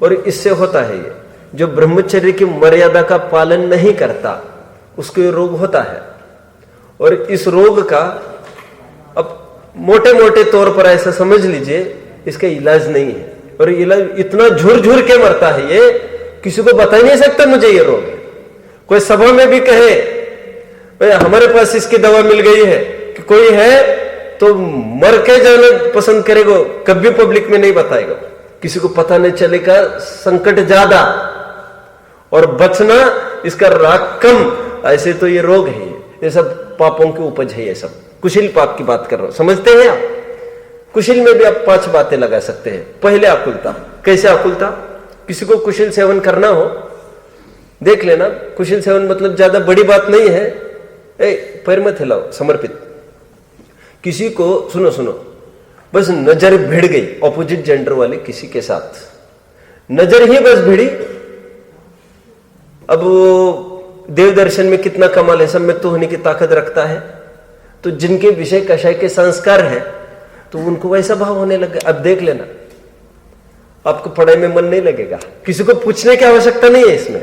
A: और इससे होता है ये, जो ब्रह्मचर्य की मर्यादा का पालन नहीं करता उसको ये रोग होता है। और इस रोग का अब मोटे मोटे तौर पर ऐसा समझ लीजिए, इसका इलाज नहीं है, और इलाज इतना झुर के मरता है ये, किसी को बता ही नहीं सकता मुझे ये रोग है। कोई सभा में भी कहे भाई हमारे पास इसकी दवा मिल गई है, कि कोई है तो मर के जाना पसंद करेगा, कभी पब्लिक में नहीं बताएगा, किसी को पता नहीं चलेगा। संकट ज्यादा और बचना इसका राग कम, ऐसे तो ये रोग है, ये सब पापों की उपज है। ये सब कुशिल पाप की बात कर रहा हूं, समझते हैं आप? कुशिल में भी आप 5 बातें लगा सकते हैं। पहले आकुलता। कैसे आकुलता? किसी को कुशिल सेवन करना हो, देख लेना। कुशिल सेवन मतलब ज्यादा बड़ी बात नहीं है, पैर मत हिलाओ, समर्पित। किसी को सुनो, बस नजर भिड़ गई ऑपोजिट जेंडर वाले किसी के साथ, नजर ही बस भिड़ी। अब देव दर्शन में कितना कमाल है, सम्यक तो होने की ताकत रखता है। तो जिनके विषय कषाय के संस्कार है तो उनको वैसा भाव होने लगे। अब देख लेना, आपको पढ़ाई में मन नहीं लगेगा, किसी को पूछने की आवश्यकता नहीं है इसमें,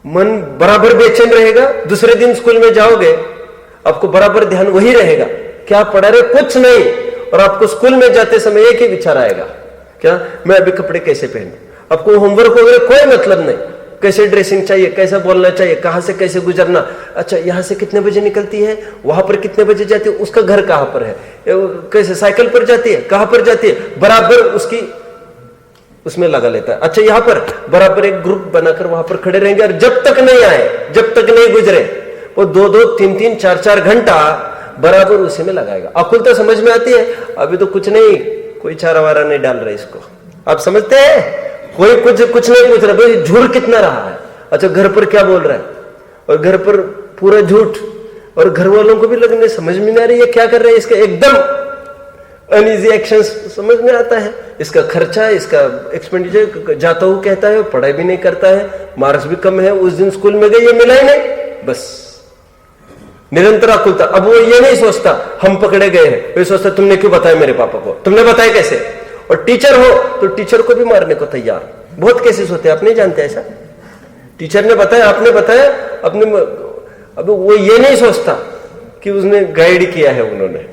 A: मन बराबर बेचैन रहेगा। दूसरे दिन स्कूल में जाओगे, आपको बराबर ध्यान वही रहेगा, क्या पढ़ा रहे कुछ नहीं, और आपको स्कूल में जाते समय एक ही विचार आएगा, क्या मैं अभी कपड़े कैसे पहनूं। आपको होमवर्क वगैरह कोई मतलब नहीं, कैसे ड्रेसिंग चाहिए, कैसा बोलना चाहिए, कहां से कैसे गुजरना, अच्छा यहां से कितने बजे निकलती है, वहां पर कितने बजे जाती है, उसका घर कहां पर है, कैसे साइकिल पर जाती है, कहां पर जाती है, बराबर उसकी उसमें लगा लेता है। अच्छा यहां पर बराबर एक ग्रुप बनाकर वहां पर खड़े रहेंगे, और जब तक नहीं आए, जब तक नहीं गुजरे, वो 2-2, 3-3, 4-4 घंटा बराबर उसी में लगाएगा। अकुलता समझ में आती है, अभी तो कुछ नहीं, कोई चारा वारा नहीं डाल रहा इसको, आप समझते हैं, कोई कुछ नहीं पूछ रहा, भाई झूठ कितना रहा है, अच्छा घर पर क्या बोल रहा है, और घर पर पूरा झूठ, और घर वालों को भी लगने समझ में नहीं आ रही है क्या कर रहे हैं, इसका एकदम अनइजी एक्शंस समझ में आता है, इसका खर्चा, इसका एक्सपेंडिचर, जाता हूं कहता है, पढ़ाई भी नहीं करता है, मार्क्स भी कम है, उस दिन स्कूल में गए ये मिला ही नहीं, बस निरंतर अकुलता। अब वो ये नहीं सोचता हम पकड़े गए हैं, वो सोचता तुमने क्यों बताया मेरे पापा को, तुमने बताया कैसे, और टीचर हो तो टीचर को भी मारने को तैयार। बहुत केसेस होते हैं, आप नहीं जानते ऐसा, टीचर ने बताया, आपने बताया, अपने, अब वो ये नहीं सोचता कि उसने गाइड किया है उन्होंने,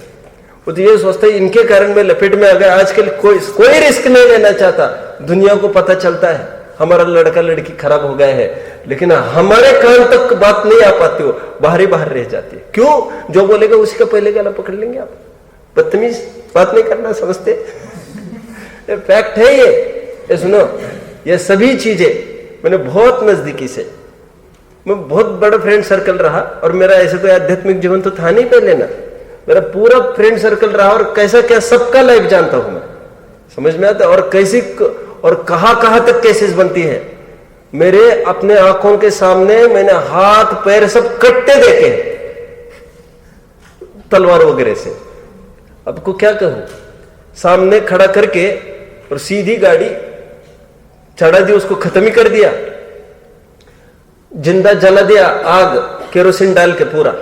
A: वो तो ये सोचता है इनके कारण मैं लपेट में आ गया। आजकल कोई रिस्क नहीं लेना चाहता, दुनिया को पता चलता है हमारा लड़का लड़की खराब हो गए हैं, लेकिन हमारे कान तक बात नहीं आ पाती, हो बाहर ही बाहर रह जाती है। क्यों, जो बोलेगा उसी का पहले गला पकड़ लेंगे आप, बदतमीज, बात नहीं करना समझते, फैक्ट है ये सुनो, ये सभी चीजें मैंने बहुत नजदीकी से, मैं बहुत बड़ा फ्रेंड सर्कल रहा, और मेरा ऐसे कोई आध्यात्मिक जीवन तो था नहीं पहले ना, मेरा पूरा फ्रेंड सर्कल रहा, और कैसा क्या सबका लाइफ जानता हूं मैं, समझ में आता है, और कैसी और कहां तक केसेस बनती है मेरे अपने आंखों के सामने, मैंने हाथ पैर सब कट्टे देखे तलवार वगैरह से। आपको क्या कहूं, सामने खड़ा करके और सीधी गाड़ी चढ़ा दी, उसको खत्म ही कर दिया, जिंदा जला दिया, आग केरोसिन डाल के पूरा।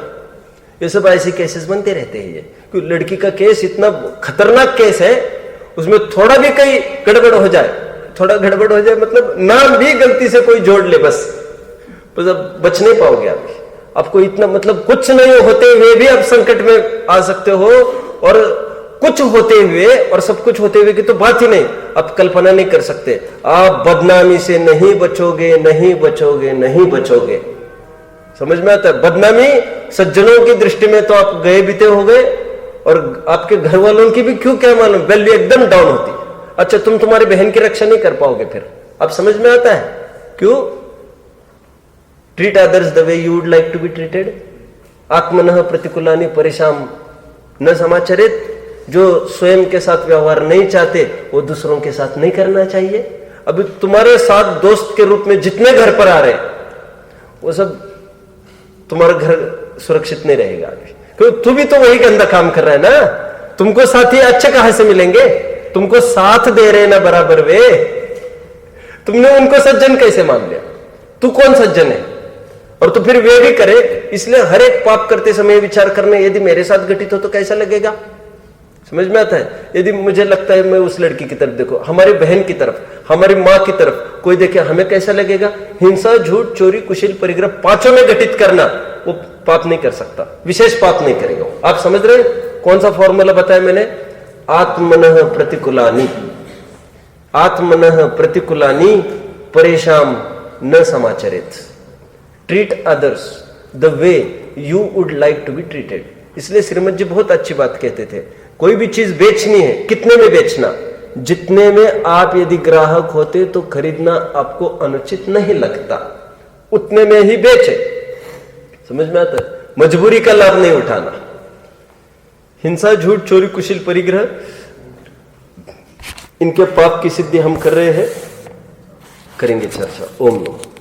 A: ये सब ऐसे केसेस बनते रहते हैं। ये क्योंकि लड़की का केस इतना खतरनाक केस है, उसमें थोड़ा भी कहीं गड़बड़ हो जाए, थोड़ा गड़बड़ हो जाए मतलब नाम भी गलती से कोई जोड़ ले, बस अब बच नहीं पाओगे आप। आपको इतना मतलब कुछ नहीं होते हुए भी आप संकट में आ सकते हो, और कुछ होते हुए और सब कुछ होते हुए की तो बात ही नहीं, आप कल्पना नहीं कर सकते। आप बदनामी से नहीं बचोगे, नहीं बचोगे, नहीं बचोगे। समझ में आता है, बदनामी सज्जनों की दृष्टि में तो आप गए बीते हो गए, और आपके घर वालों की भी क्यों क्या मालूम, वैल्यू एकदम डाउन होती। अच्छा तुम तुम्हारी बहन की रक्षा नहीं कर पाओगे फिर, अब समझ में आता है क्यों। Treat others the way you would like to be treated, आत्मनः प्रतिकूलानि परेशान न समाचरित। जो स्वयं के साथ व्यवहार नहीं चाहते वो दूसरों के साथ नहीं करना चाहिए। अभी तुम्हारे साथ दोस्त के रूप में जितने घर पर आ रहे वो सब, तुम्हारा घर सुरक्षित नहीं रहेगा अभी, क्योंकि तू भी तो वही गंदा काम कर रहा है ना। तुमको साथी अच्छे कहां से मिलेंगे, तुमको साथ दे रहे ना बराबर वे, तुमने उनको सज्जन कैसे मान लिया, तू कौन सज्जन है। और तो फिर वे भी करे, इसलिए हर एक पाप करते समय विचार करने, यदि मेरे साथ घटित हो तो कैसा लगेगा। समझ में आता है, यदि मुझे लगता है मैं उस लड़की की तरफ, देखो हमारी बहन की तरफ, हमारी माँ की तरफ कोई देखे, हमें कैसा लगेगा। हिंसा, झूठ, चोरी, कुशील, परिग्रह पांचों में घटित करना वो पाप नहीं कर सकता, विशेष पाप नहीं करेगा। आप समझ रहे हैं कौन सा फॉर्मूला बताया मैंने, आत्मनः प्रतिकूलानि, आत्मनः प्रतिकूलानि परेशान न समाचरित। Treat others the way you would like to be treated. इसलिए श्रीमद जी बहुत अच्छी बात कहते थे, कोई भी चीज बेचनी है, कितने में बेचना, जितने में आप यदि ग्राहक होते तो खरीदना आपको अनुचित नहीं लगता, उतने में ही बेचे। समझ में आता है, मजबूरी का लाभ नहीं उठाना। हिंसा, झूठ, चोरी, कुशील, परिग्रह, इनके पाप की सिद्धि हम कर रहे हैं, करेंगे चर्चा। ओम नमः।